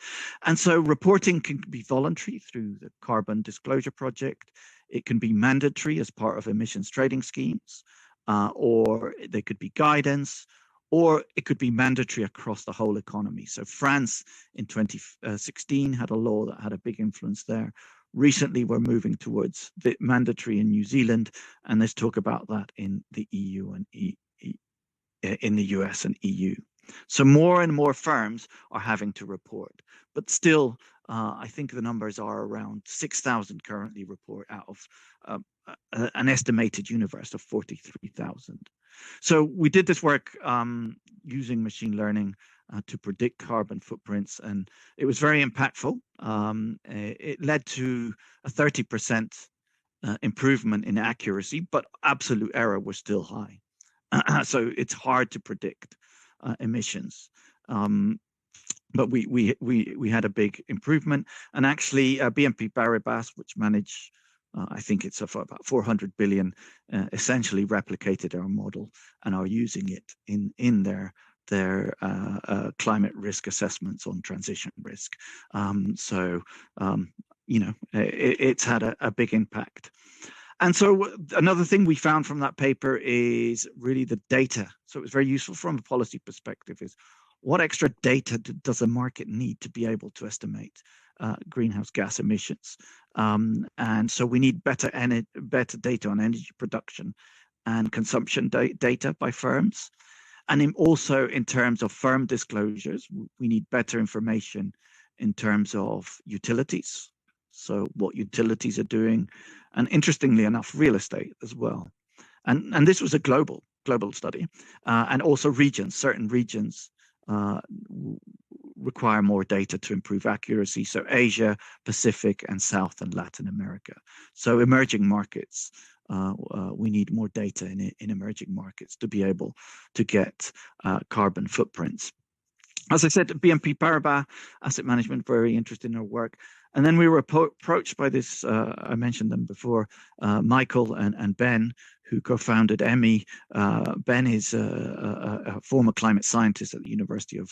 And so reporting can be voluntary through the Carbon Disclosure Project. It can be mandatory as part of emissions trading schemes, or they could be guidance, or it could be mandatory across the whole economy. So France in 2016 had a law that had a big influence there. Recently, we're moving towards the mandatory in New Zealand, and there's talk about that in the EU and in the US and EU. So more and more firms are having to report, but still, I think the numbers are around 6,000 currently report out of an estimated universe of 43,000. So we did this work using machine learning to predict carbon footprints, and it was very impactful. It led to a 30% improvement in accuracy, but absolute error was still high. So it's hard to predict emissions. But we had a big improvement, and actually BNP Paribas, which manage, I think it's about 400 billion, essentially replicated our model and are using it in their climate risk assessments on transition risk. It's had a big impact. And so another thing we found from that paper is really the data. So it was very useful from a policy perspective is what extra data does a market need to be able to estimate greenhouse gas emissions? And so we need better data on energy production and consumption data by firms. And also in terms of firm disclosures, we need better information in terms of utilities, so what utilities are doing, and interestingly enough, real estate as well. And this was a global study, and also regions. Certain regions require more data to improve accuracy. So Asia, Pacific, and South and Latin America. So emerging markets, we need more data in emerging markets to be able to get carbon footprints. As I said, BNP Paribas Asset Management, very interested in our work. And then we were approached by this, I mentioned them before, Michael and Ben, who co-founded EMI. Ben is a former climate scientist at the University of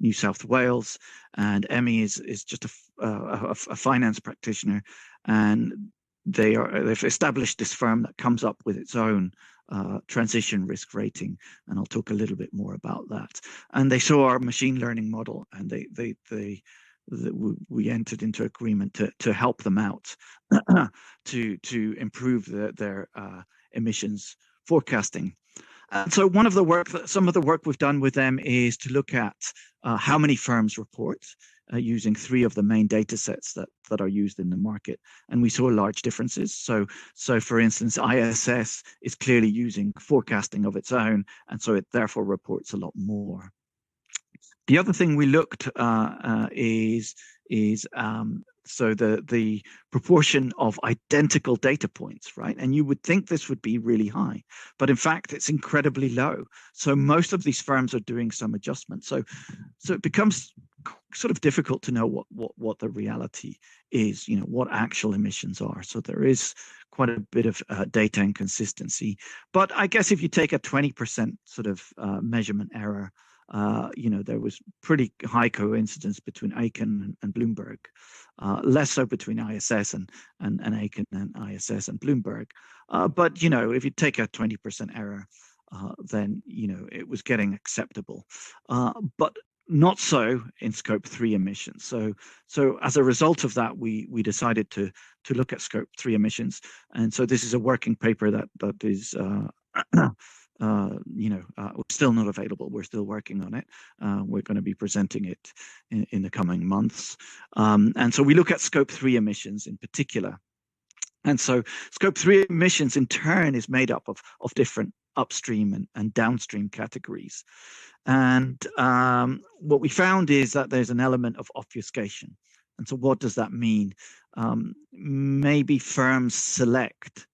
New South Wales, and EMI is just a finance practitioner, and they've established this firm that comes up with its own transition risk rating, and I'll talk a little bit more about that. And they saw our machine learning model, and we entered into agreement to help them out to improve their emissions forecasting. And so some of the work we've done with them is to look at how many firms report using 3 of the main data sets that are used in the market. And we saw large differences. So for instance, ISS is clearly using forecasting of its own, and so it therefore reports a lot more. The other thing we looked is so the proportion of identical data points, right? And you would think this would be really high, but in fact, it's incredibly low. So most of these firms are doing some adjustment. So it becomes sort of difficult to know what the reality is, what actual emissions are. So there is quite a bit of data inconsistency. But I guess if you take a 20% sort of measurement error, there was pretty high coincidence between Aiken and Bloomberg, less so between ISS and Aiken and ISS and Bloomberg. But, if you take a 20% error, then, it was getting acceptable. But not so in scope 3 emissions. So as a result of that, we decided to look at scope 3 emissions. And so this is a working paper that is still not available. We're still working on it. We're going to be presenting it in the coming months. And so we look at scope 3 emissions in particular. And so scope 3 emissions in turn is made up of different upstream and downstream categories. And what we found is that there's an element of obfuscation. And so what does that mean? Maybe firms select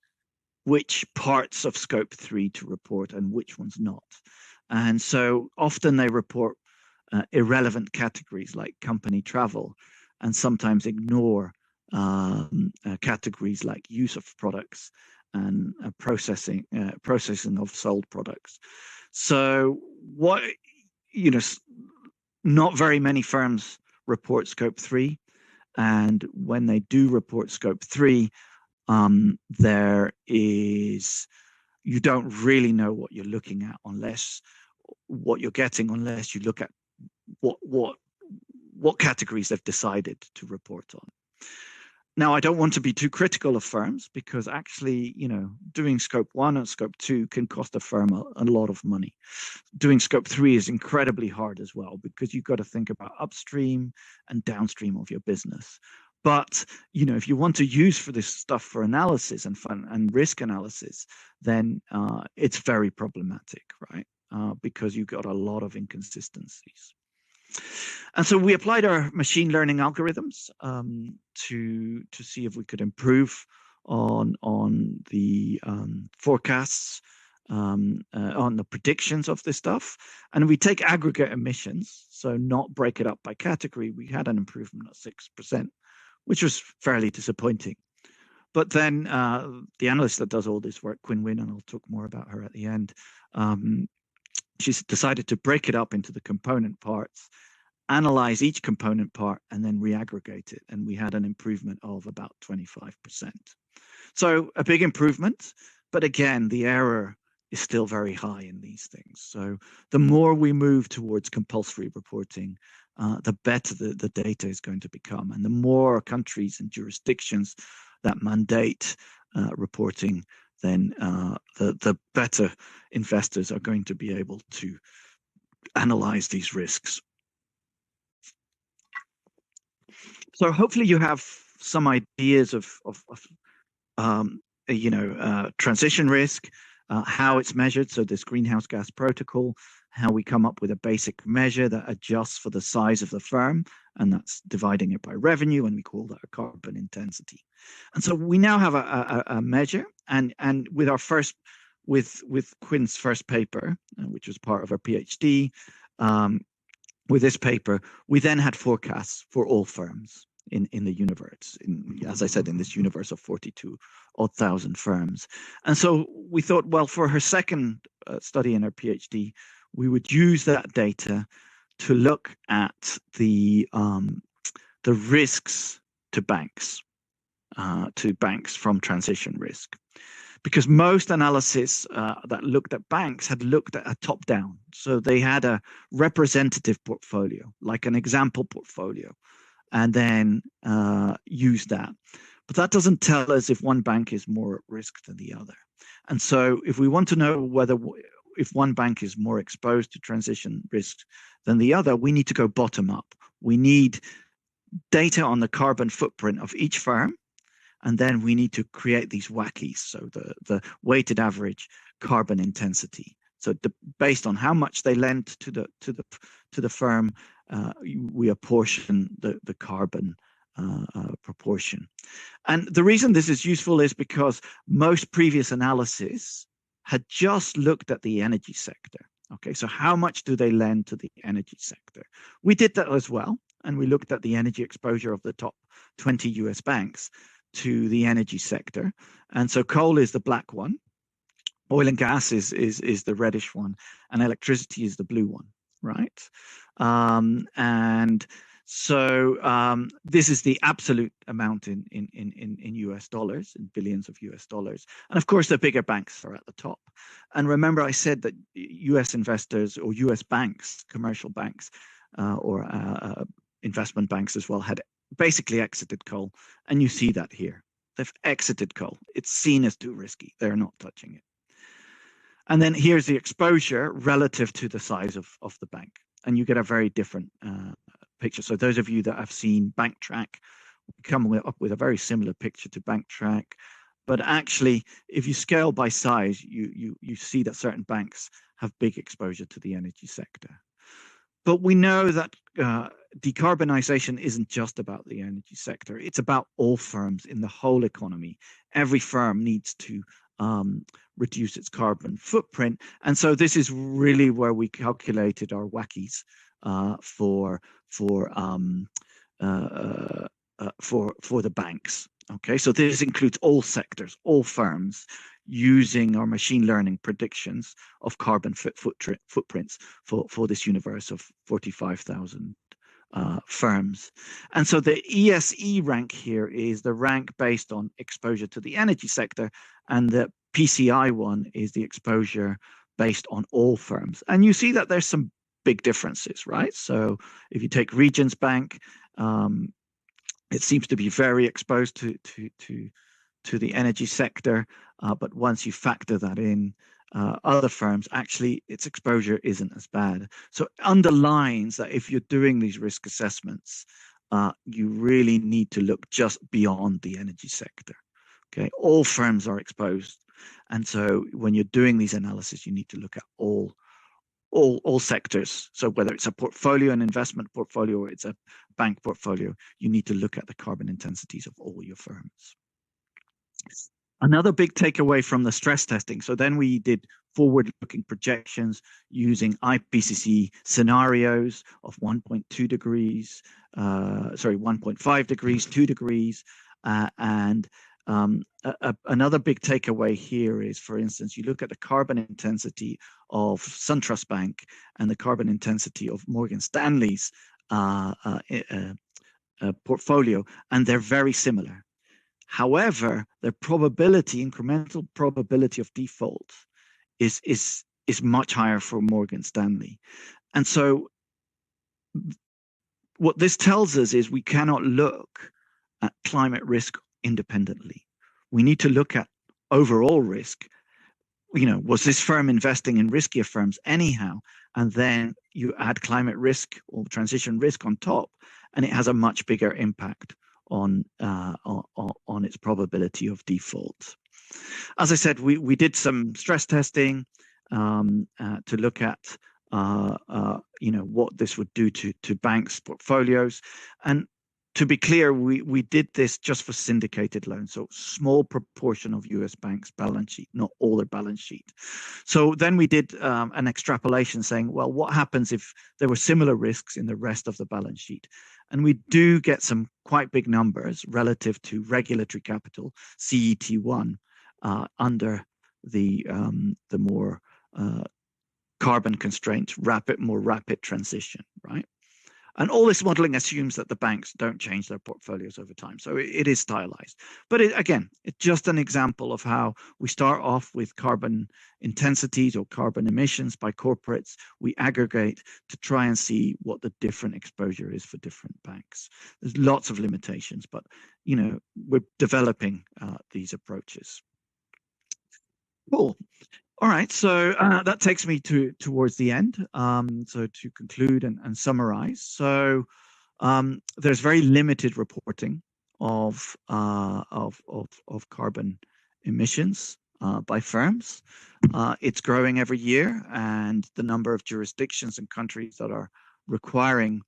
which parts of scope 3 to report and which ones not. And so often they report irrelevant categories like company travel, and sometimes ignore categories like use of products and processing of sold products. So not very many firms report scope 3, and when they do report scope 3, you don't really know what you're looking at unless you look at what categories they've decided to report on. Now, I don't want to be too critical of firms, because actually, doing scope 1 and scope 2 can cost a firm a lot of money. Doing scope 3 is incredibly hard as well, because you've got to think about upstream and downstream of your business. But, if you want to use for this stuff for analysis and risk analysis, then it's very problematic, right? Because you've got a lot of inconsistencies. And so we applied our machine learning algorithms to see if we could improve on the forecasts, on the predictions of this stuff. And we take aggregate emissions, so not break it up by category. We had an improvement of 6%, which was fairly disappointing. But then the analyst that does all this work, Quinn Wynn, and I'll talk more about her at the end, she's decided to break it up into the component parts, analyze each component part, and then reaggregate it. And we had an improvement of about 25%. So a big improvement, but again, the error is still very high in these things. So the more we move towards compulsory reporting, the better the data is going to become. And the more countries and jurisdictions that mandate reporting, then the better investors are going to be able to analyze these risks. So hopefully you have some ideas of transition risk, how it's measured. So this greenhouse gas protocol, how we come up with a basic measure that adjusts for the size of the firm, and that's dividing it by revenue, and we call that a carbon intensity. And so we now have a measure, and with our first, with Quinn's first paper, which was part of our PhD, with this paper, we then had forecasts for all firms in the universe, as I said, in this universe of 42,000 firms. And so we thought, well, for her second study in her PhD, we would use that data to look at the risks to banks from transition risk. Because most analysis that looked at banks had looked at a top-down. So they had a representative portfolio, like an example portfolio, and then used that. But that doesn't tell us if one bank is more at risk than the other. And so if we want to know if one bank is more exposed to transition risk than the other, we need to go bottom up. We need data on the carbon footprint of each firm, and then we need to create these WACCs, so the weighted average carbon intensity. So based on how much they lend to the firm, we apportion the carbon proportion. And the reason this is useful is because most previous analysis had just looked at the energy sector. Okay, so how much do they lend to the energy sector? We did that as well, and we looked at the energy exposure of the top 20 US banks to the energy sector. And so coal is the black one, oil and gas is the reddish one, and electricity is the blue one, right? And so this is the absolute amount in US dollars, in billions of US dollars. And of course, the bigger banks are at the top. And remember, I said that US investors or US banks, commercial banks, or investment banks as well, had basically exited coal. And you see that here. They've exited coal. It's seen as too risky. They're not touching it. And then here's the exposure relative to the size of the bank. And you get a very different picture. So those of you that have seen BankTrack come up with a very similar picture to BankTrack. But actually, if you scale by size, you see that certain banks have big exposure to the energy sector. But we know that decarbonization isn't just about the energy sector. It's about all firms in the whole economy. Every firm needs to reduce its carbon footprint. And so this is really where we calculated our WACCs for the banks. Okay, so this includes all sectors, all firms, using our machine learning predictions of carbon footprints for this universe of 45,000 firms. And so the ESE rank here is the rank based on exposure to the energy sector, and the PCI one is the exposure based on all firms. And you see that there's some big differences, right? So if you take Regions Bank, it seems to be very exposed to the energy sector, but once you factor that in, other firms, actually its exposure isn't as bad. So it underlines that if you're doing these risk assessments, you really need to look just beyond the energy sector. Okay, all firms are exposed, and so when you're doing these analyses, you need to look at all sectors. So whether it's a portfolio, an investment portfolio, or it's a bank portfolio, you need to look at the carbon intensities of all your firms. Another big takeaway from the stress testing. So then we did forward-looking projections using IPCC scenarios of 1.2 degrees, 1.5 degrees, 2 degrees, and another big takeaway here is, for instance, you look at the carbon intensity of SunTrust Bank and the carbon intensity of Morgan Stanley's portfolio, and they're very similar. However, the incremental probability of default is much higher for Morgan Stanley. And so what this tells us is we cannot look at climate risk independently. We need to look at overall risk was this firm investing in riskier firms anyhow? And then you add climate risk or transition risk on top, and it has a much bigger impact on its probability of default. As I said, we did some stress testing to look at what this would do to banks' portfolios. And to be clear, we did this just for syndicated loans, so small proportion of US banks' balance sheet, not all their balance sheet. So then we did an extrapolation saying, well, what happens if there were similar risks in the rest of the balance sheet? And we do get some quite big numbers relative to regulatory capital, CET1, under the more carbon constraint, more rapid transition, right? And all this modeling assumes that the banks don't change their portfolios over time. So it is stylized. But again, it's just an example of how we start off with carbon intensities or carbon emissions by corporates. We aggregate to try and see what the different exposure is for different banks. There's lots of limitations, but we're developing these approaches. Cool. All right, so that takes me towards the end. So to conclude and summarize, so there's very limited reporting of carbon emissions by firms. It's growing every year, and the number of jurisdictions and countries that are requiring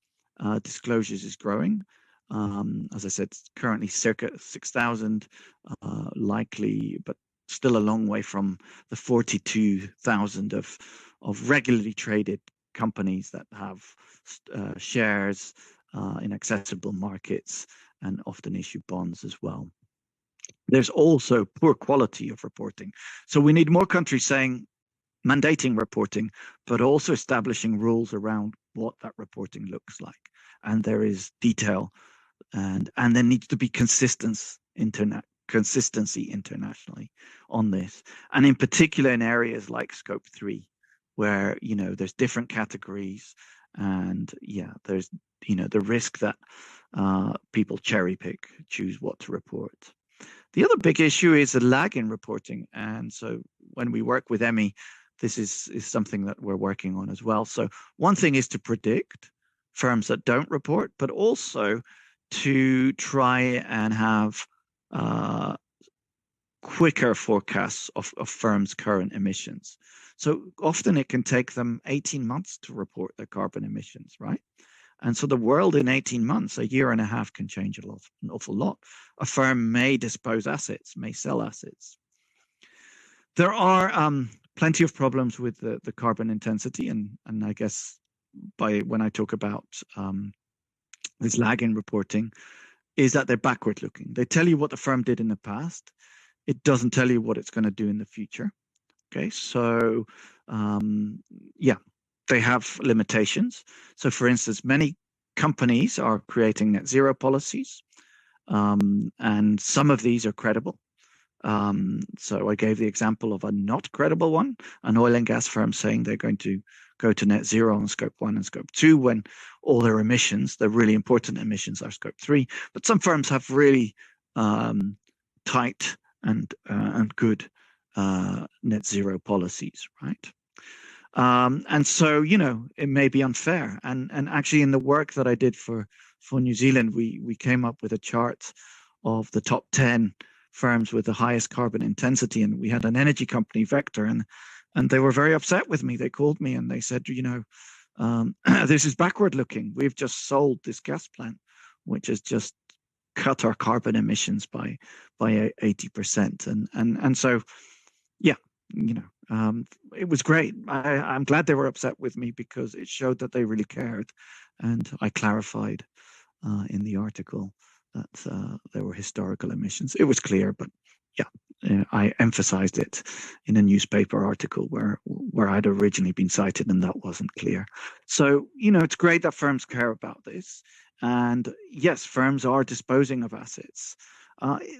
disclosures is growing. As I said, currently circa 6,000, likely, but still a long way from the 42,000 of regularly traded companies that have shares in accessible markets and often issue bonds as well. There's also poor quality of reporting. So we need more countries mandating reporting, but also establishing rules around what that reporting looks like. And there is detail, and there needs to be consistency internationally on this, and in particular in areas like Scope 3, where there's different categories, and there's the risk that people cherry pick, choose what to report. The other big issue is a lag in reporting, and so when we work with EMI, this is something that we're working on as well. So one thing is to predict firms that don't report, but also to try and have quicker forecasts of firms' current emissions. So often it can take them 18 months to report their carbon emissions, right? And so the world in 18 months, a year and a half, can change an awful lot. A firm may dispose assets, may sell assets. There are plenty of problems with the carbon intensity, and I guess when I talk about this lag in reporting, is that they're backward looking. They tell you what the firm did in the past. It doesn't tell you what it's going to do in the future. Okay, so they have limitations. So for instance, many companies are creating net zero policies, and some of these are credible. So I gave the example of a not credible one, an oil and gas firm saying they're going to go to net zero on Scope 1 and Scope 2 when all their emissions, the really important emissions, are Scope 3. But some firms have really tight and good net zero policies, right? And so, it may be unfair. And actually in the work that I did for New Zealand, we came up with a chart of the top 10 firms with the highest carbon intensity. And we had an energy company, Vector, and they were very upset with me. They called me and they said, this is backward looking. We've just sold this gas plant, which has just cut our carbon emissions by 80%. And so, it was great. I'm glad they were upset with me because it showed that they really cared. And I clarified in the article that there were historical emissions. It was clear, but I emphasized it in a newspaper article where I'd originally been cited, and that wasn't clear. So, it's great that firms care about this. And yes, firms are disposing of assets.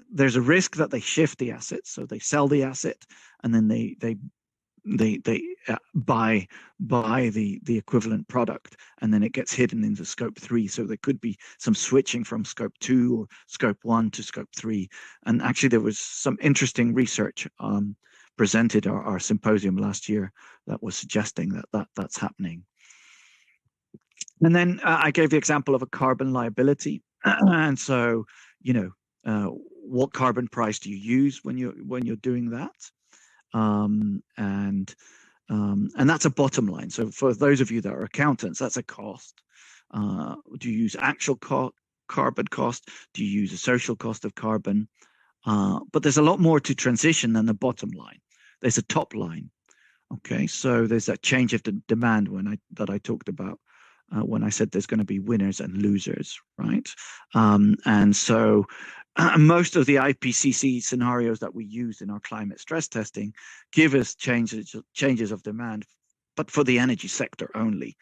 There's a risk that they shift the assets, so they sell the asset and then they buy the equivalent product, and then it gets hidden into Scope 3. So there could be some switching from Scope 2 or Scope 1 to Scope 3. And actually, there was some interesting research presented our symposium last year that was suggesting that's happening. And then I gave the example of a carbon liability. And so, what carbon price do you use when you're doing that? And that's a bottom line. So for those of you that are accountants, that's a cost. Do you use actual carbon cost? Do you use a social cost of carbon? But there's a lot more to transition than the bottom line. There's a top line. Okay, so there's that change of the demand that I talked about when I said there's going to be winners and losers, right? And so most of the IPCC scenarios that we use in our climate stress testing give us changes of demand, but for the energy sector only.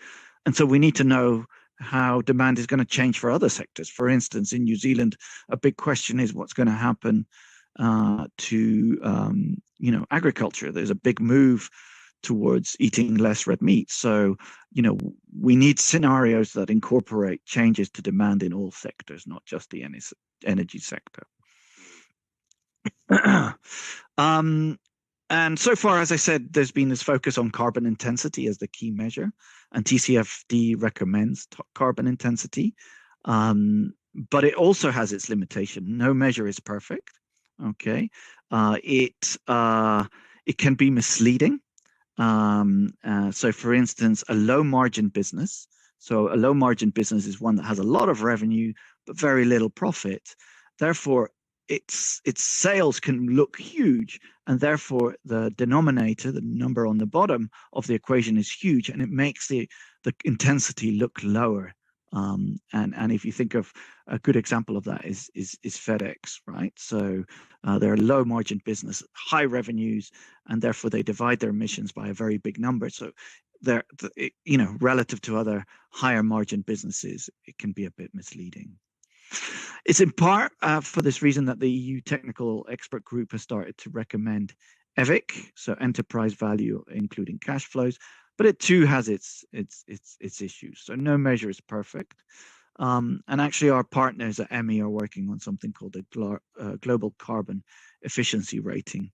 And so we need to know how demand is going to change for other sectors. For instance, in New Zealand, a big question is what's going to happen to agriculture. There's a big move towards eating less red meat. So, we need scenarios that incorporate changes to demand in all sectors, not just the energy sector. And so far, as I said, there's been this focus on carbon intensity as the key measure, and TCFD recommends carbon intensity, but it also has its limitation. No measure is perfect. Okay, it can be misleading. So, for instance, a low margin business. So, a low margin business is one that has a lot of revenue but very little profit. Therefore, its sales can look huge, and therefore the denominator, the number on the bottom of the equation, is huge, and it makes the intensity look lower. And if you think of a good example of that is FedEx, right? So they're a low margin business, high revenues, and therefore they divide their emissions by a very big number. So they're, relative to other higher margin businesses, it can be a bit misleading. It's in part for this reason that the EU Technical Expert Group has started to recommend EVIC, so enterprise value, including cash flows, but it too has its issues. So no measure is perfect. And actually our partners at EMI are working on something called the Global Carbon Efficiency Rating.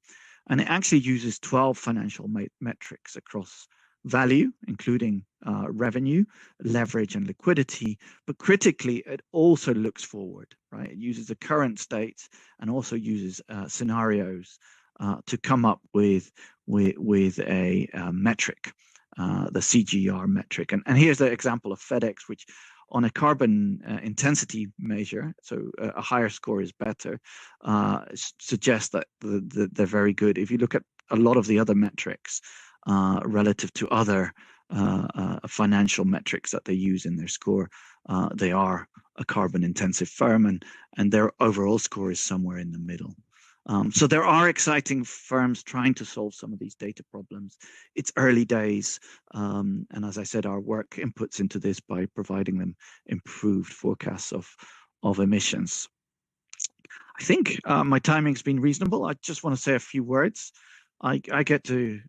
And it actually uses 12 financial metrics across value, including revenue, leverage, and liquidity. But critically, it also looks forward, right? It uses the current state and also uses scenarios to come up with a metric, the CGFR metric. And here's the example of FedEx, which on a carbon intensity measure, so a higher score is better, suggests that they're very good. If you look at a lot of the other metrics relative to other financial metrics that they use in their score, they are a carbon intensive firm, and their overall score is somewhere in the middle. So there are exciting firms trying to solve some of these data problems. It's early days, and as I said, our work inputs into this by providing them improved forecasts of emissions. I think my timing's been reasonable. I just want to say a few words. I get to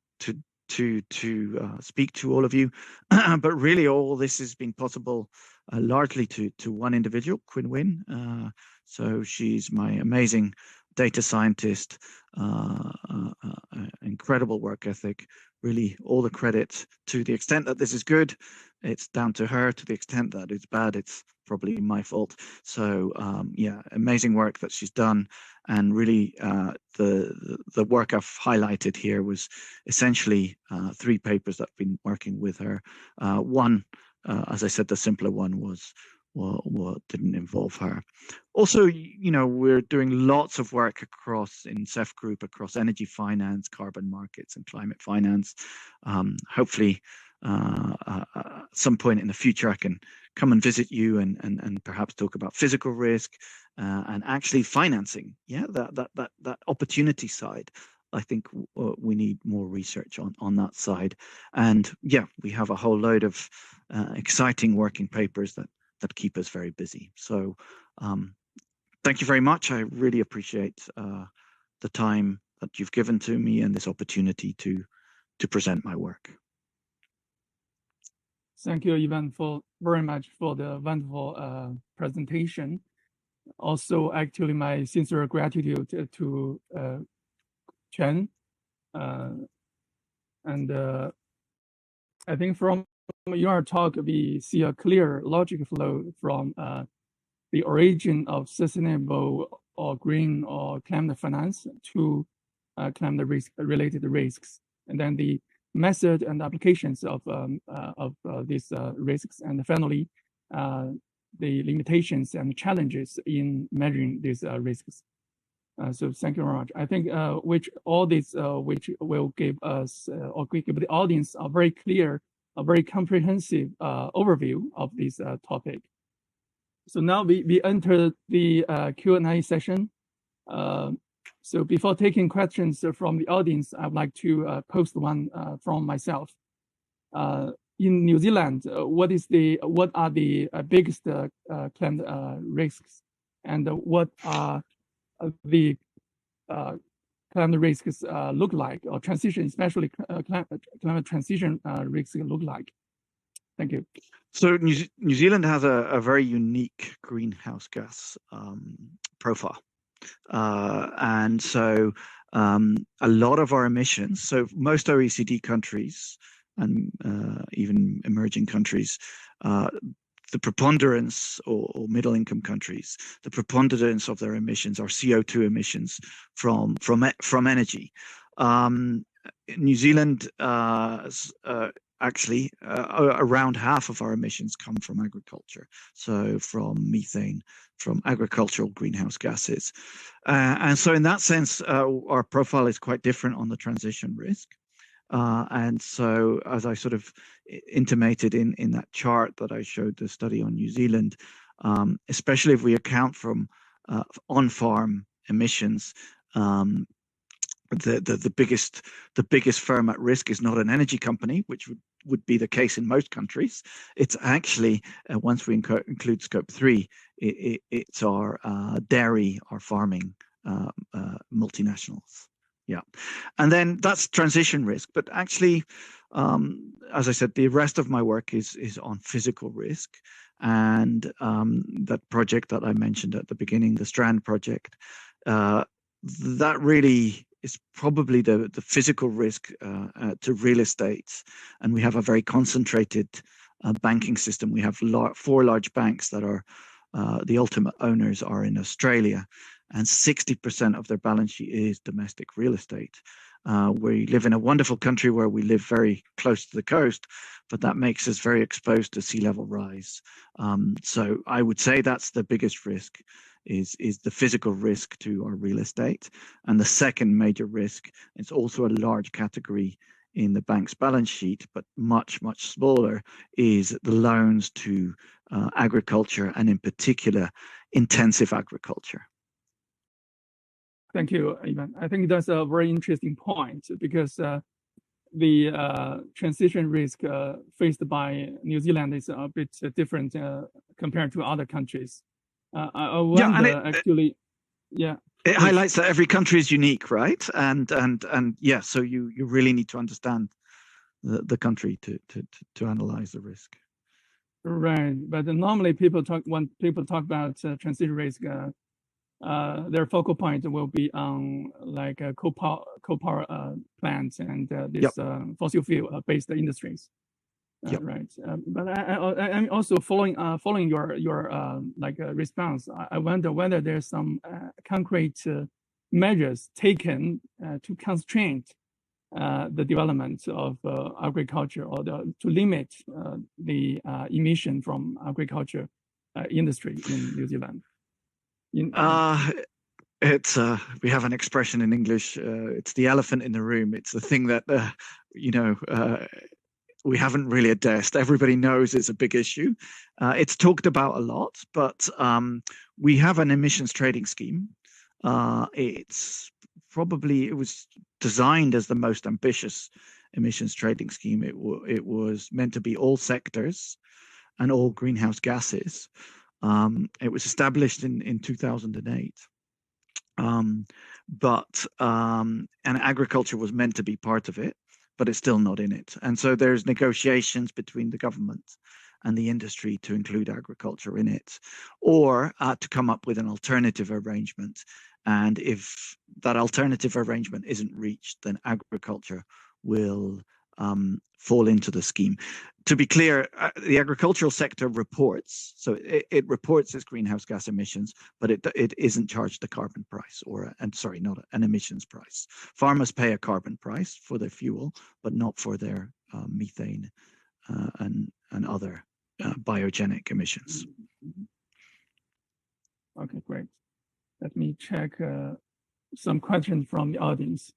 speak to all of you, but really all this has been possible largely to one individual, Quinn Wynn. So she's my amazing data scientist, incredible work ethic, really all the credit. To the extent that this is good, it's down to her. To the extent that it's bad, it's probably my fault. So yeah, amazing work that she's done. And really the work I've highlighted here was essentially 3 papers that I've been working with her. One, as I said, the simpler one was what didn't involve her. Also, we're doing lots of work across in CEF Group, across energy finance, carbon markets, and climate finance. Hopefully, some point in the future, I can come and visit you and perhaps talk about physical risk and actually financing. Yeah, that opportunity side. I think we need more research on that side. And yeah, we have a whole load of exciting working papers that keep us very busy. So thank you very much. I really appreciate the time that you've given to me and this opportunity to present my work. Thank you, Ivan, very much for the wonderful presentation. Also, actually, my sincere gratitude to Chen And I think from your talk, we see a clear logical flow from the origin of sustainable or green or climate finance to climate related risks, and then the method and applications of these risks, and finally the limitations and challenges in measuring these risks. So thank you very much. I think which will give us or give the audience a very clear, a very comprehensive overview of this topic. So now we enter the Q&A session. So before taking questions from the audience, I'd like to post one from myself. In New Zealand, what are the biggest climate risks, and what are the climate risks look like, or transition, especially climate transition risks look like? Thank you. So New Zealand has a very unique greenhouse gas profile. And so a lot of our emissions, so most OECD countries and even emerging countries, the preponderance, or middle income countries, the preponderance of their emissions are CO2 emissions from energy. New Zealand actually around half of our emissions come from agriculture, so from methane, from agricultural greenhouse gases. And so in that sense, our profile is quite different on the transition risk. And so, as I sort of intimated in that chart that I showed, the study on New Zealand, especially if we account from on-farm emissions, the biggest firm at risk is not an energy company, which would be the case in most countries. It's actually, once we include scope 3, it's our dairy, our farming multinationals. Yeah, and then that's transition risk. But actually, as I said, the rest of my work is on physical risk, and that project that I mentioned at the beginning, the Strand project, that really is probably the physical risk to real estate. And we have a very concentrated banking system. We have 4 large banks that are the ultimate owners are in Australia, and 60% of their balance sheet is domestic real estate. We live in a wonderful country where we live very close to the coast, but that makes us very exposed to sea level rise. So I would say that's the biggest risk, is the physical risk to our real estate. And the second major risk, it's also a large category in the bank's balance sheet, but much, much smaller, is the loans to agriculture, and in particular, intensive agriculture. Thank you, Ivan. I think that's a very interesting point, because the transition risk faced by New Zealand is a bit different compared to other countries. I wonder, actually, yeah. It highlights that every country is unique, right? And yeah, so you really need to understand the country to analyze the risk. Right, but normally when people talk about transition risk, their focal point will be on like coal power plants and this fossil fuel based industries. Right, but I'm also following your like response. I wonder whether there's some concrete measures taken to constrain the development of agriculture, or to limit the emission from agriculture industry in New Zealand. It's we have an expression in English. It's the elephant in the room. It's the thing that we haven't really addressed. Everybody knows it's a big issue. It's talked about a lot, but we have an emissions trading scheme. It was designed as the most ambitious emissions trading scheme. It was meant to be all sectors and all greenhouse gases. It was established in 2008. And agriculture was meant to be part of it, but it's still not in it. And so there's negotiations between the government and the industry to include agriculture in it, or to come up with an alternative arrangement. And if that alternative arrangement isn't reached, then agriculture will fall into the scheme. To be clear, the agricultural sector reports, so it reports its greenhouse gas emissions, but it isn't charged a carbon price not an emissions price. Farmers pay a carbon price for their fuel, but not for their methane and other biogenic emissions. Okay, great. Let me check some questions from the audience.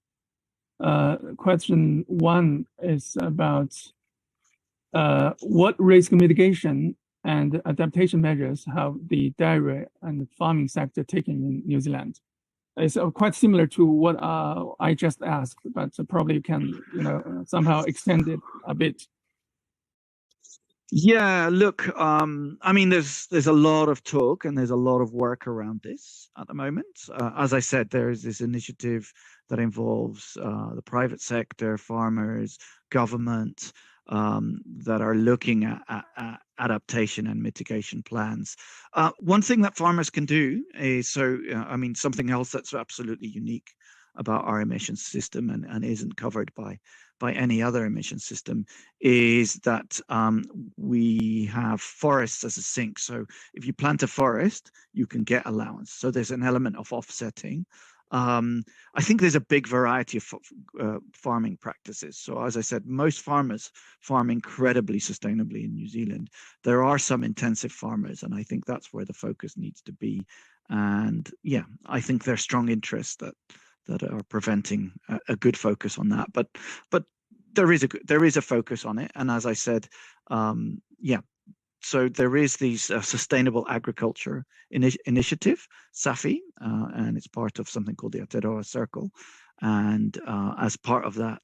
Question 1 is about what risk mitigation and adaptation measures have the dairy and farming sector taken in New Zealand? It's quite similar to what I just asked, but probably you can, somehow extend it a bit. Yeah, look, I mean, there's a lot of talk and there's a lot of work around this at the moment. As I said, there is this initiative that involves the private sector, farmers, government, that are looking at adaptation and mitigation plans. One thing that farmers can do is, something else that's absolutely unique about our emissions system and isn't covered by any other emission system is that we have forests as a sink. So if you plant a forest, you can get allowance. So there's an element of offsetting. I think there's a big variety of farming practices. So as I said, most farmers farm incredibly sustainably in New Zealand. There are some intensive farmers, and I think that's where the focus needs to be. And yeah, I think there's strong interest that are preventing a good focus on that. But there is a focus on it. And as I said, so there is these Sustainable Agriculture Initiative, SAFI, and it's part of something called the Aotearoa Circle. And as part of that,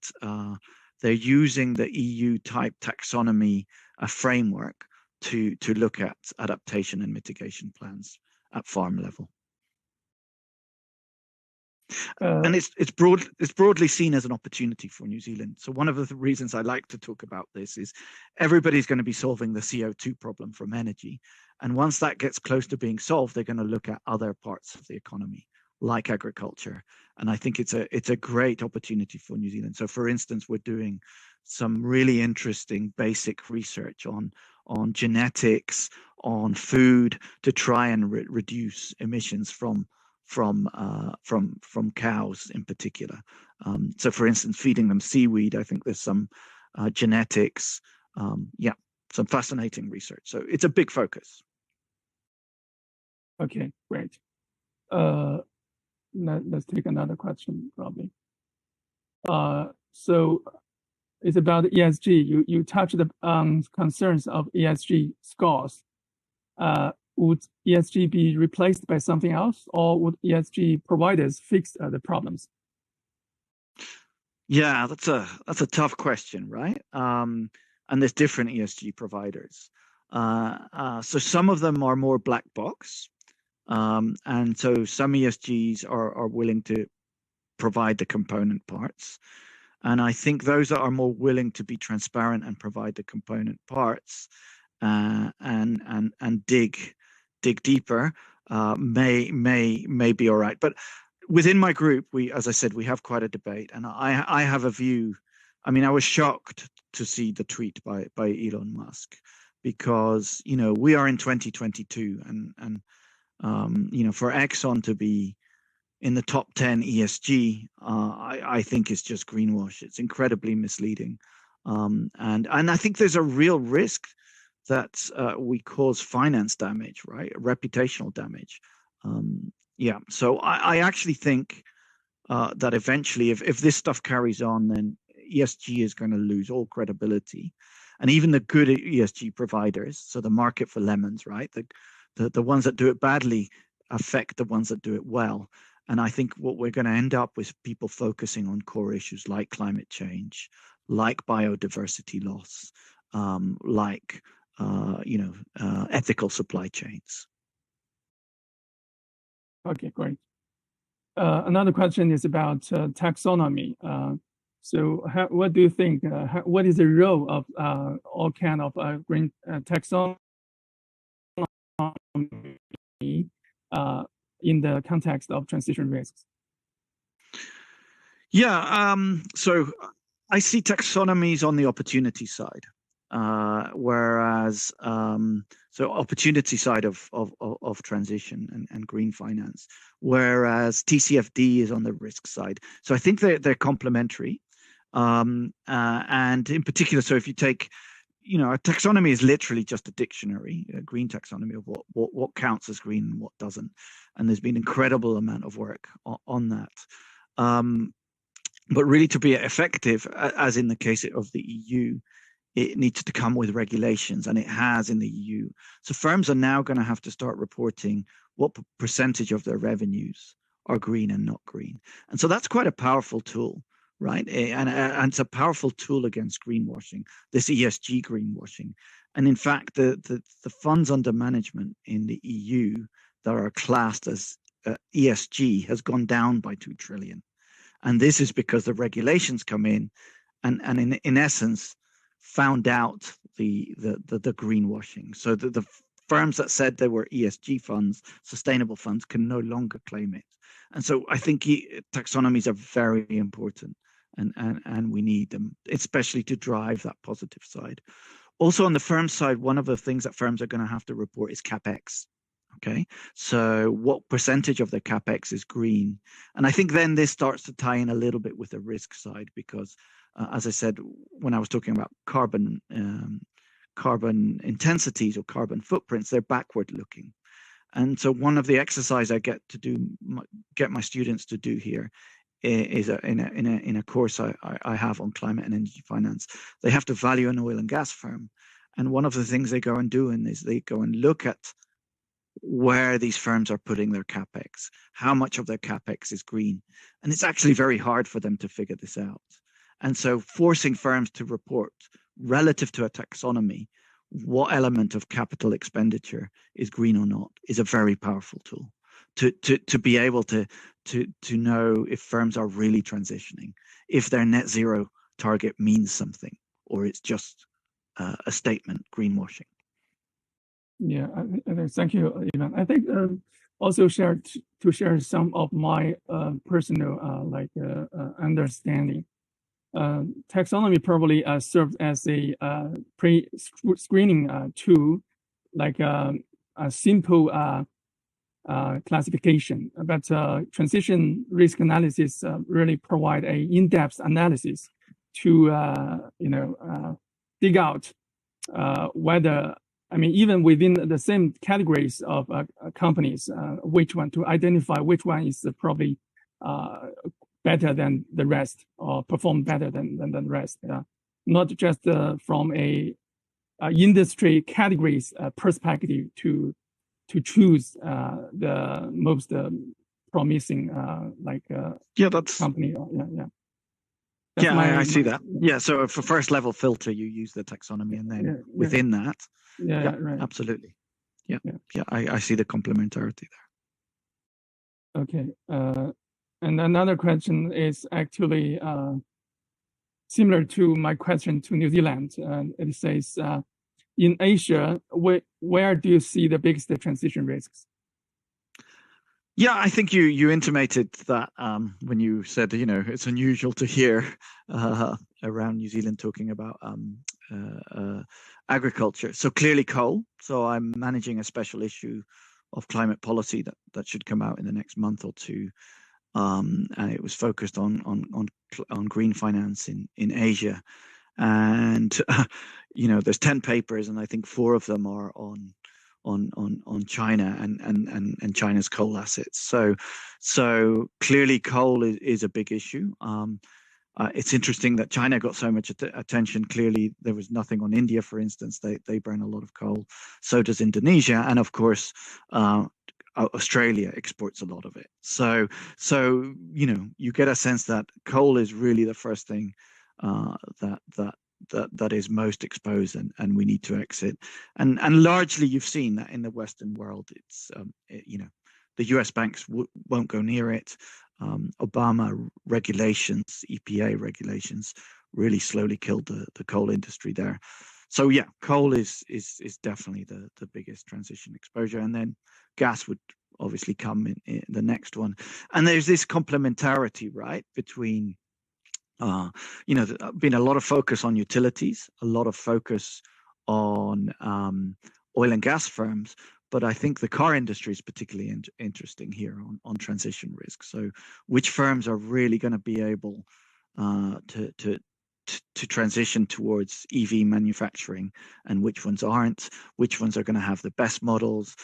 they're using the EU type taxonomy framework to look at adaptation and mitigation plans at farm level. And it's broadly seen as an opportunity for New Zealand. So one of the reasons I like to talk about this is everybody's going to be solving the CO2 problem from energy. And once that gets close to being solved, they're going to look at other parts of the economy, like agriculture. And I think it's a great opportunity for New Zealand. So for instance, we're doing some really interesting basic research on genetics, on food, to try and reduce emissions from cows in particular. So for instance, feeding them seaweed, I think there's some genetics, some fascinating research. So it's a big focus. Okay, great. Let's take another question, probably. So it's about ESG. You touched on concerns of ESG scores. Would ESG be replaced by something else, or would ESG providers fix the problems? Yeah, that's a tough question, right? And there's different ESG providers. So some of them are more black box, and so some ESGs are willing to provide the component parts, and I think those that are more willing to be transparent and provide the component parts and dig deeper may be all right. But within my group, as I said, we have quite a debate, and I have a view. I mean, I was shocked to see the tweet by Elon Musk, because we are in 2022, and for Exxon to be in the top 10 ESG, I think is just greenwash. It's incredibly misleading, and I think there's a real risk that we cause finance damage, right? Reputational damage. So I actually think that eventually, if this stuff carries on, then ESG is going to lose all credibility. And even the good ESG providers, so the market for lemons, right? The ones that do it badly affect the ones that do it well. And I think what we're going to end up with people focusing on core issues like climate change, like biodiversity loss, like ethical supply chains. Okay, great. Another question is about taxonomy. So what do you think, what is the role of all kind of green taxonomy in the context of transition risks? Yeah, so I see taxonomies on the opportunity side, whereas so opportunity side of transition and green finance, whereas TCFD is on the risk side. So I think they're complementary, and in particular, so if you take, you know, a taxonomy is literally just a dictionary, a green taxonomy of what counts as green and what doesn't, and there's been incredible amount of work on that. But really, to be effective, as in the case of the EU, it needs to come with regulations, and it has in the EU. So firms are now going to have to start reporting what percentage of their revenues are green and not green. And so that's quite a powerful tool, right? And it's a powerful tool against greenwashing, this ESG greenwashing. And in fact, the funds under management in the EU that are classed as ESG has gone down by 2 trillion. And this is because the regulations come in and in essence found out the greenwashing. So the firms that said they were ESG funds, sustainable funds, can no longer claim it. And so I think taxonomies are very important, and we need them, especially to drive that positive side. Also on the firm side, one of the things that firms are going to have to report is CapEx. Okay, so what percentage of their CapEx is green? And I think then this starts to tie in a little bit with the risk side, because as I said, when I was talking about carbon intensities or carbon footprints, they're backward looking. And so one of the exercises I get my students to do here is in a course I have on climate and energy finance. They have to value an oil and gas firm. And one of the things they go and do is they go and look at where these firms are putting their CapEx, how much of their CapEx is green. And it's actually very hard for them to figure this out. And so forcing firms to report relative to a taxonomy, what element of capital expenditure is green or not, is a very powerful tool to be able to know if firms are really transitioning, if their net zero target means something, or it's just a statement, greenwashing. Yeah, thank you, Ivan. I think also share some of my personal understanding. Taxonomy probably serves as a pre-screening tool, like a simple classification. But transition risk analysis really provide a in-depth analysis to dig out whether, I mean, even within the same categories of companies, which one to identify which one is probably better than the rest, or perform better than the rest. Not just from a industry categories perspective to choose the most promising company. I see that. Yeah, so for first level filter, you use the taxonomy, and then within that. Right. Absolutely. Yeah. I see the complementarity there. Okay. And another question is actually similar to my question to New Zealand. It says, in Asia, where do you see the biggest transition risks? Yeah, I think you intimated that when you said, it's unusual to hear around New Zealand talking about agriculture. So clearly coal. So I'm managing a special issue of climate policy that should come out in the next month or two. And it was focused on green finance in Asia. And, there's 10 papers, and I think 4 of them are on China and China's coal assets. So clearly coal is a big issue. It's interesting that China got so much attention. Clearly there was nothing on India, for instance. They burn a lot of coal. So does Indonesia. And of course, Australia exports a lot of it. So you get a sense that coal is really the first thing that is most exposed, and we need to exit. And largely you've seen that in the Western world. It's the US banks won't go near it. Obama regulations, EPA regulations, really slowly killed the coal industry there. So yeah, coal is definitely the biggest transition exposure, and then gas would obviously come in the next one. And there's this complementarity, right, between been a lot of focus on utilities, a lot of focus on oil and gas firms, but I think the car industry is particularly interesting here on transition risk. So which firms are really going to be able to transition towards EV manufacturing, and which ones aren't, which ones are going to have the best models.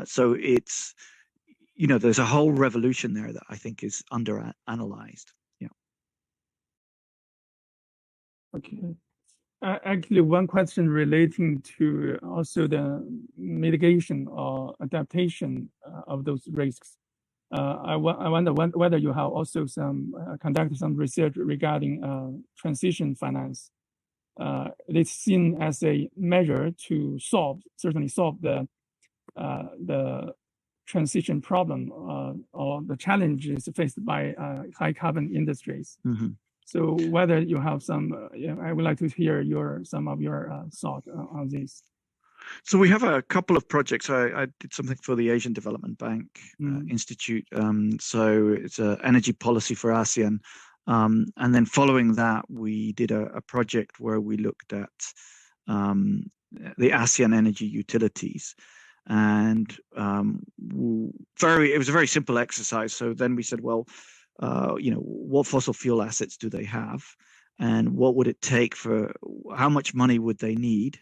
So it's, there's a whole revolution there that I think is under-analyzed. Yeah. Okay. Actually, one question relating to also the mitigation or adaptation of those risks. I wonder whether you have also conducted some research regarding transition finance. It's seen as a measure to certainly solve the transition problem or the challenges faced by high carbon industries. Mm-hmm. So whether you have some, I would like to hear some of your thought on this. So we have a couple of projects. I did something for the Asian Development Bank Institute. So it's an energy policy for ASEAN. And then following that, we did a project where we looked at the ASEAN energy utilities. And it was a very simple exercise. So then we said, well, what fossil fuel assets do they have? And what would it take how much money would they need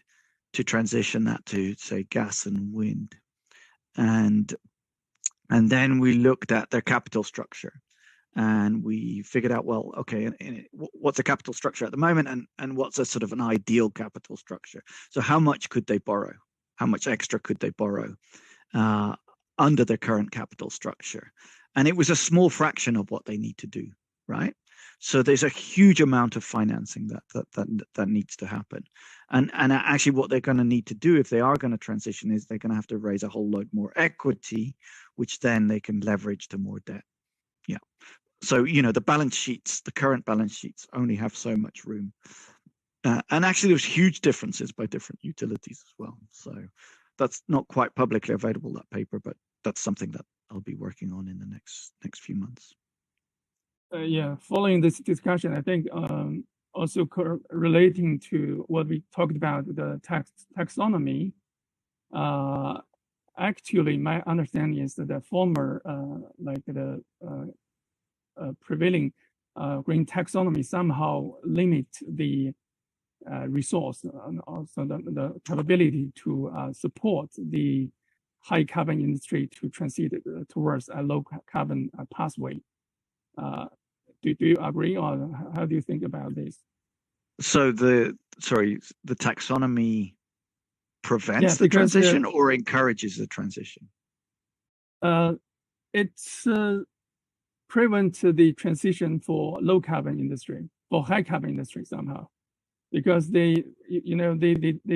to transition that to, say, gas and wind? And then we looked at their capital structure, and we figured out, well, okay, what's the capital structure at the moment, and what's a sort of an ideal capital structure? So how much could they borrow? How much extra could they borrow under their current capital structure? And it was a small fraction of what they need to do, right? So there's a huge amount of financing that needs to happen. And actually what they're going to need to do if they are going to transition is they're going to have to raise a whole load more equity, which then they can leverage to more debt. Yeah. So, the current balance sheets only have so much room. And actually there's huge differences by different utilities as well. So that's not quite publicly available, that paper, but that's something that I'll be working on in the next few months. Following this discussion, I think also relating to what we talked about, the taxonomy, actually my understanding is that the former, prevailing green taxonomy somehow limit the resource and also the capability to support the high carbon industry to transit towards a low carbon pathway. Do you agree, or how do you think about this? So the taxonomy prevents the transition or encourages the transition? It's prevent the transition for low carbon industry, for high carbon industry somehow, because they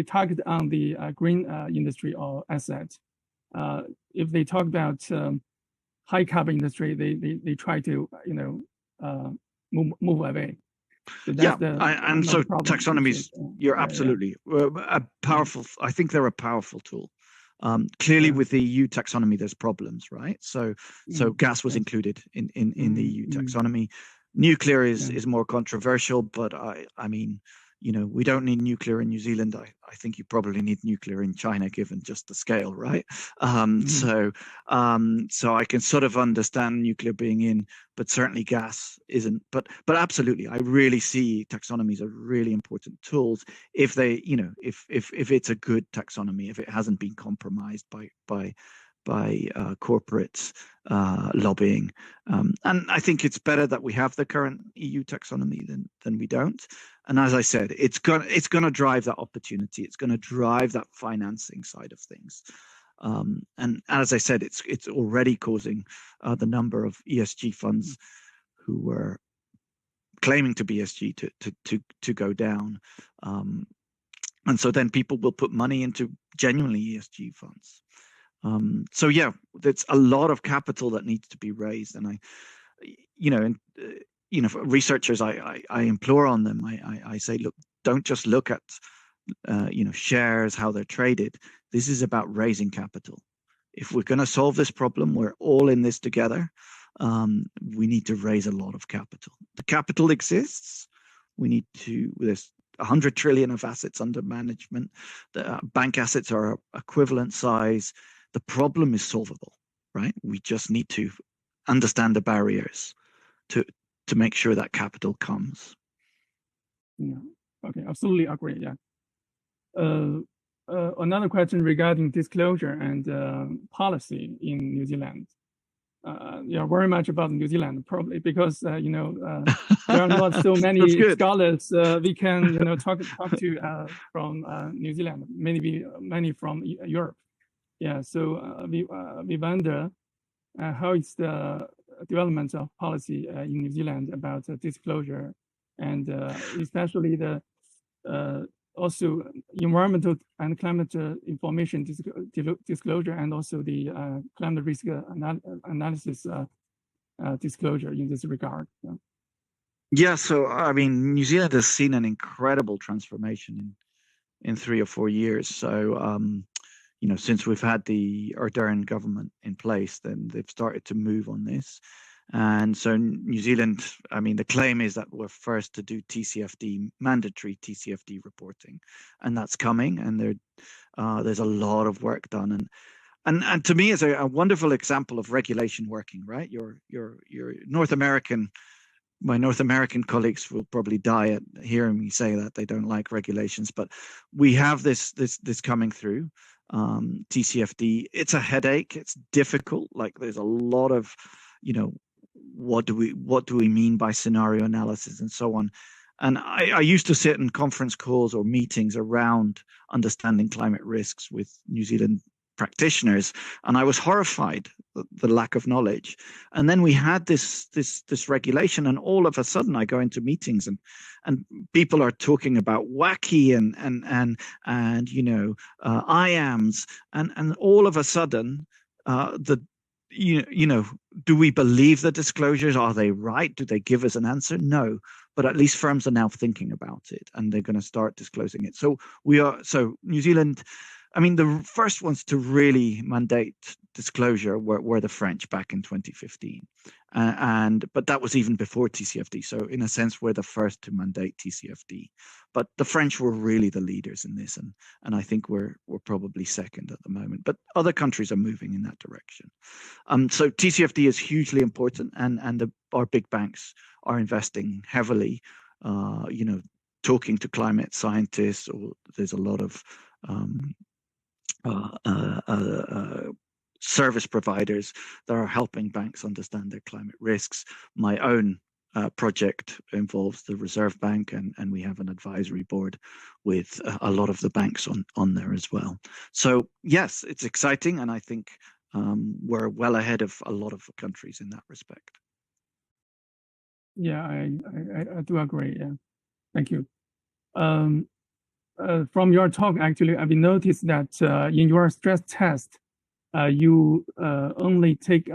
target on the green industry or asset. If they talk about high carbon industry, they try to move away. So so taxonomies, you're absolutely a powerful. I think they're a powerful tool. Clearly, with the EU taxonomy, there's problems, right? So gas was included in the EU taxonomy. Nuclear is more controversial, but I mean, we don't need nuclear in New Zealand. I think you probably need nuclear in China, given just the scale, right? So I can sort of understand nuclear being in, but certainly gas isn't. But absolutely, I really see taxonomies are really important tools if they, if it's a good taxonomy, if it hasn't been compromised by corporate lobbying. And I think it's better that we have the current EU taxonomy than we don't. And as I said, it's gonna drive that opportunity. It's gonna drive that financing side of things. And as I said, it's already causing the number of ESG funds who were claiming to be ESG to go down. And so then people will put money into genuinely ESG funds. So yeah, there's a lot of capital that needs to be raised, and for researchers, I implore on them. I say, look, don't just look at shares, how they're traded. This is about raising capital. if we're going to solve this problem, we're all in this together. We need to raise a lot of capital. The capital exists. There's 100 trillion of assets under management. The bank assets are equivalent size. The problem is solvable, right? We just need to understand the barriers to make sure that capital comes. Yeah. Okay. Absolutely agree. Yeah. Another question regarding disclosure and policy in New Zealand. Yeah, very much about New Zealand, probably because there are not so many scholars we can talk to from New Zealand. Many from Europe. Yeah, so we wonder how is the development of policy in New Zealand about disclosure, and especially the also environmental and climate information disclosure, and also the climate risk analysis disclosure in this regard. Yeah, so I mean, New Zealand has seen an incredible transformation in 3 or 4 years. So since we've had the Ardern government in place, then they've started to move on this. And so New Zealand, I mean, the claim is that we're first to do mandatory TCFD reporting, and that's coming. And there's a lot of work done. And to me, it's a wonderful example of regulation working, right? Your North American, my North American colleagues will probably die at hearing me say that they don't like regulations, but we have this coming through. TCFD, it's a headache. It's difficult. Like there's a lot of, what do we mean by scenario analysis and so on. And I used to sit in conference calls or meetings around understanding climate risks with New Zealand practitioners, and I was horrified at the lack of knowledge. And then we had this regulation, and all of a sudden I go into meetings and people are talking about WACI and IAMs, and all of a sudden do we believe the disclosures? Are they right? Do they give us an answer? No, but at least firms are now thinking about it, and they're going to start disclosing it. So New Zealand, I mean, the first ones to really mandate disclosure were the French back in 2015, but that was even before TCFD. So in a sense, we're the first to mandate TCFD, but the French were really the leaders in this, and I think we're probably second at the moment. But other countries are moving in that direction. So TCFD is hugely important, and our big banks are investing heavily. Talking to climate scientists, or there's a lot of service providers that are helping banks understand their climate risks. My own project involves the Reserve Bank, and we have an advisory board with a lot of the banks on there as well. So yes, it's exciting, and I think we're well ahead of a lot of countries in that respect. Yeah, I do agree. Yeah, thank you. From your talk, actually, I've noticed that in your stress test, you only take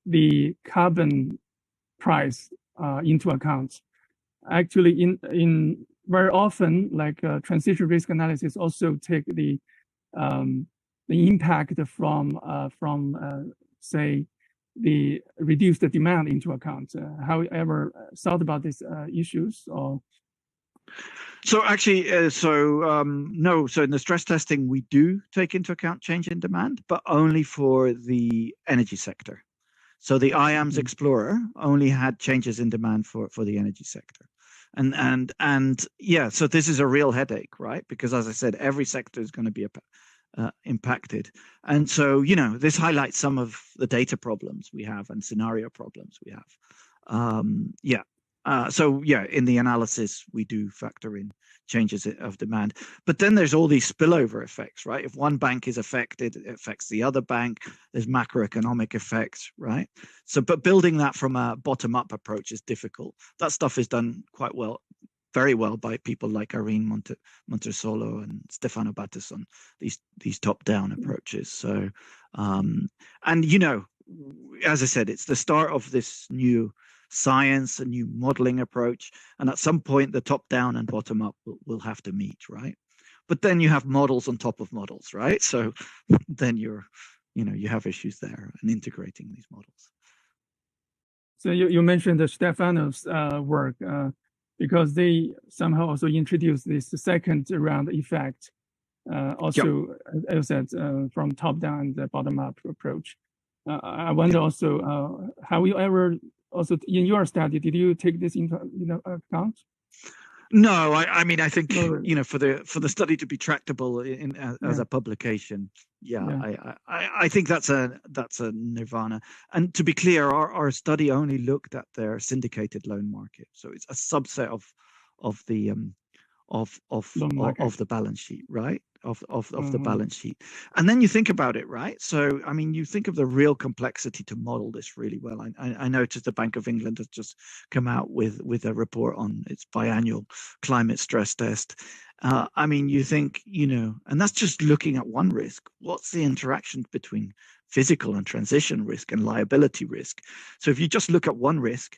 the carbon price into account. Actually, in very often, like transition risk analysis, also take the impact from say the reduced demand into account. However, thought about these issues or? So actually, no. So in the stress testing, we do take into account change in demand, but only for the energy sector. So the IAMS Explorer only had changes in demand for the energy sector. And yeah, so this is a real headache, right? Because as I said, every sector is going to be impacted. And so, this highlights some of the data problems we have and scenario problems we have. In the analysis, we do factor in changes of demand. But then there's all these spillover effects, right? If one bank is affected, it affects the other bank. There's macroeconomic effects, right? So, but building that from a bottom-up approach is difficult. That stuff is done quite well, very well by people like Irene Montesolo and Stefano Battison, these top-down approaches. So, as I said, it's the start of this new science, a new modeling approach, and at some point the top down and bottom up will have to meet, right? But then you have models on top of models, right? So then you're you have issues there in integrating these models. So you mentioned the Stefano's work because they somehow also introduced this second round effect, also, as you said, from top down and the bottom up approach. I wonder also, have you ever also in your study, did you take this into account? No, I mean, I think for the study to be tractable as a publication, I think that's a nirvana. And to be clear, our study only looked at their syndicated loan market, so it's a subset of the balance sheet, right? Of the balance sheet. And then you think about it, right? So, I mean, you think of the real complexity to model this really well. I noticed the Bank of England has just come out with a report on its biannual climate stress test. I mean, you think, and that's just looking at one risk. What's the interaction between physical and transition risk and liability risk? So if you just look at one risk,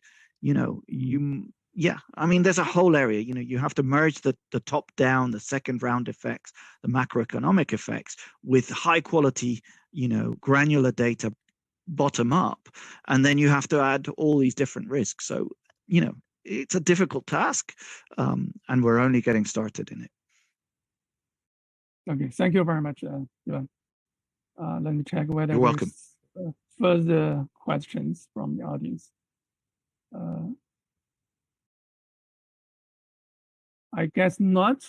I mean, there's a whole area, you have to merge the top down, the second round effects, the macroeconomic effects with high quality, granular data bottom up. And then you have to add all these different risks. So, it's a difficult task, and we're only getting started in it. Okay, thank you very much, Ivan. Let me check whether You're welcome. There's further questions from the audience. I guess not.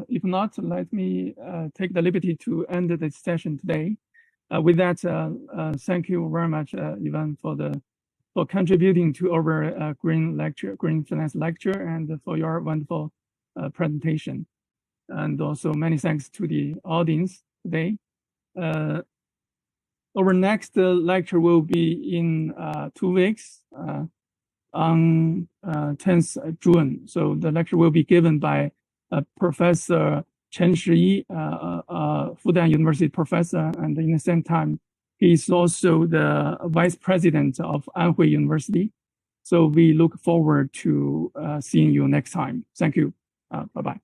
If not, let me take the liberty to end this session today. With that, thank you very much, Ivan, for contributing to our green finance lecture, and for your wonderful presentation. And also many thanks to the audience today. Our next lecture will be in 2 weeks. On 10th June. So the lecture will be given by Professor Chen Shiyi, Fudan University professor, and in the same time, he is also the vice president of Anhui University. So we look forward to seeing you next time. Thank you. Bye-bye.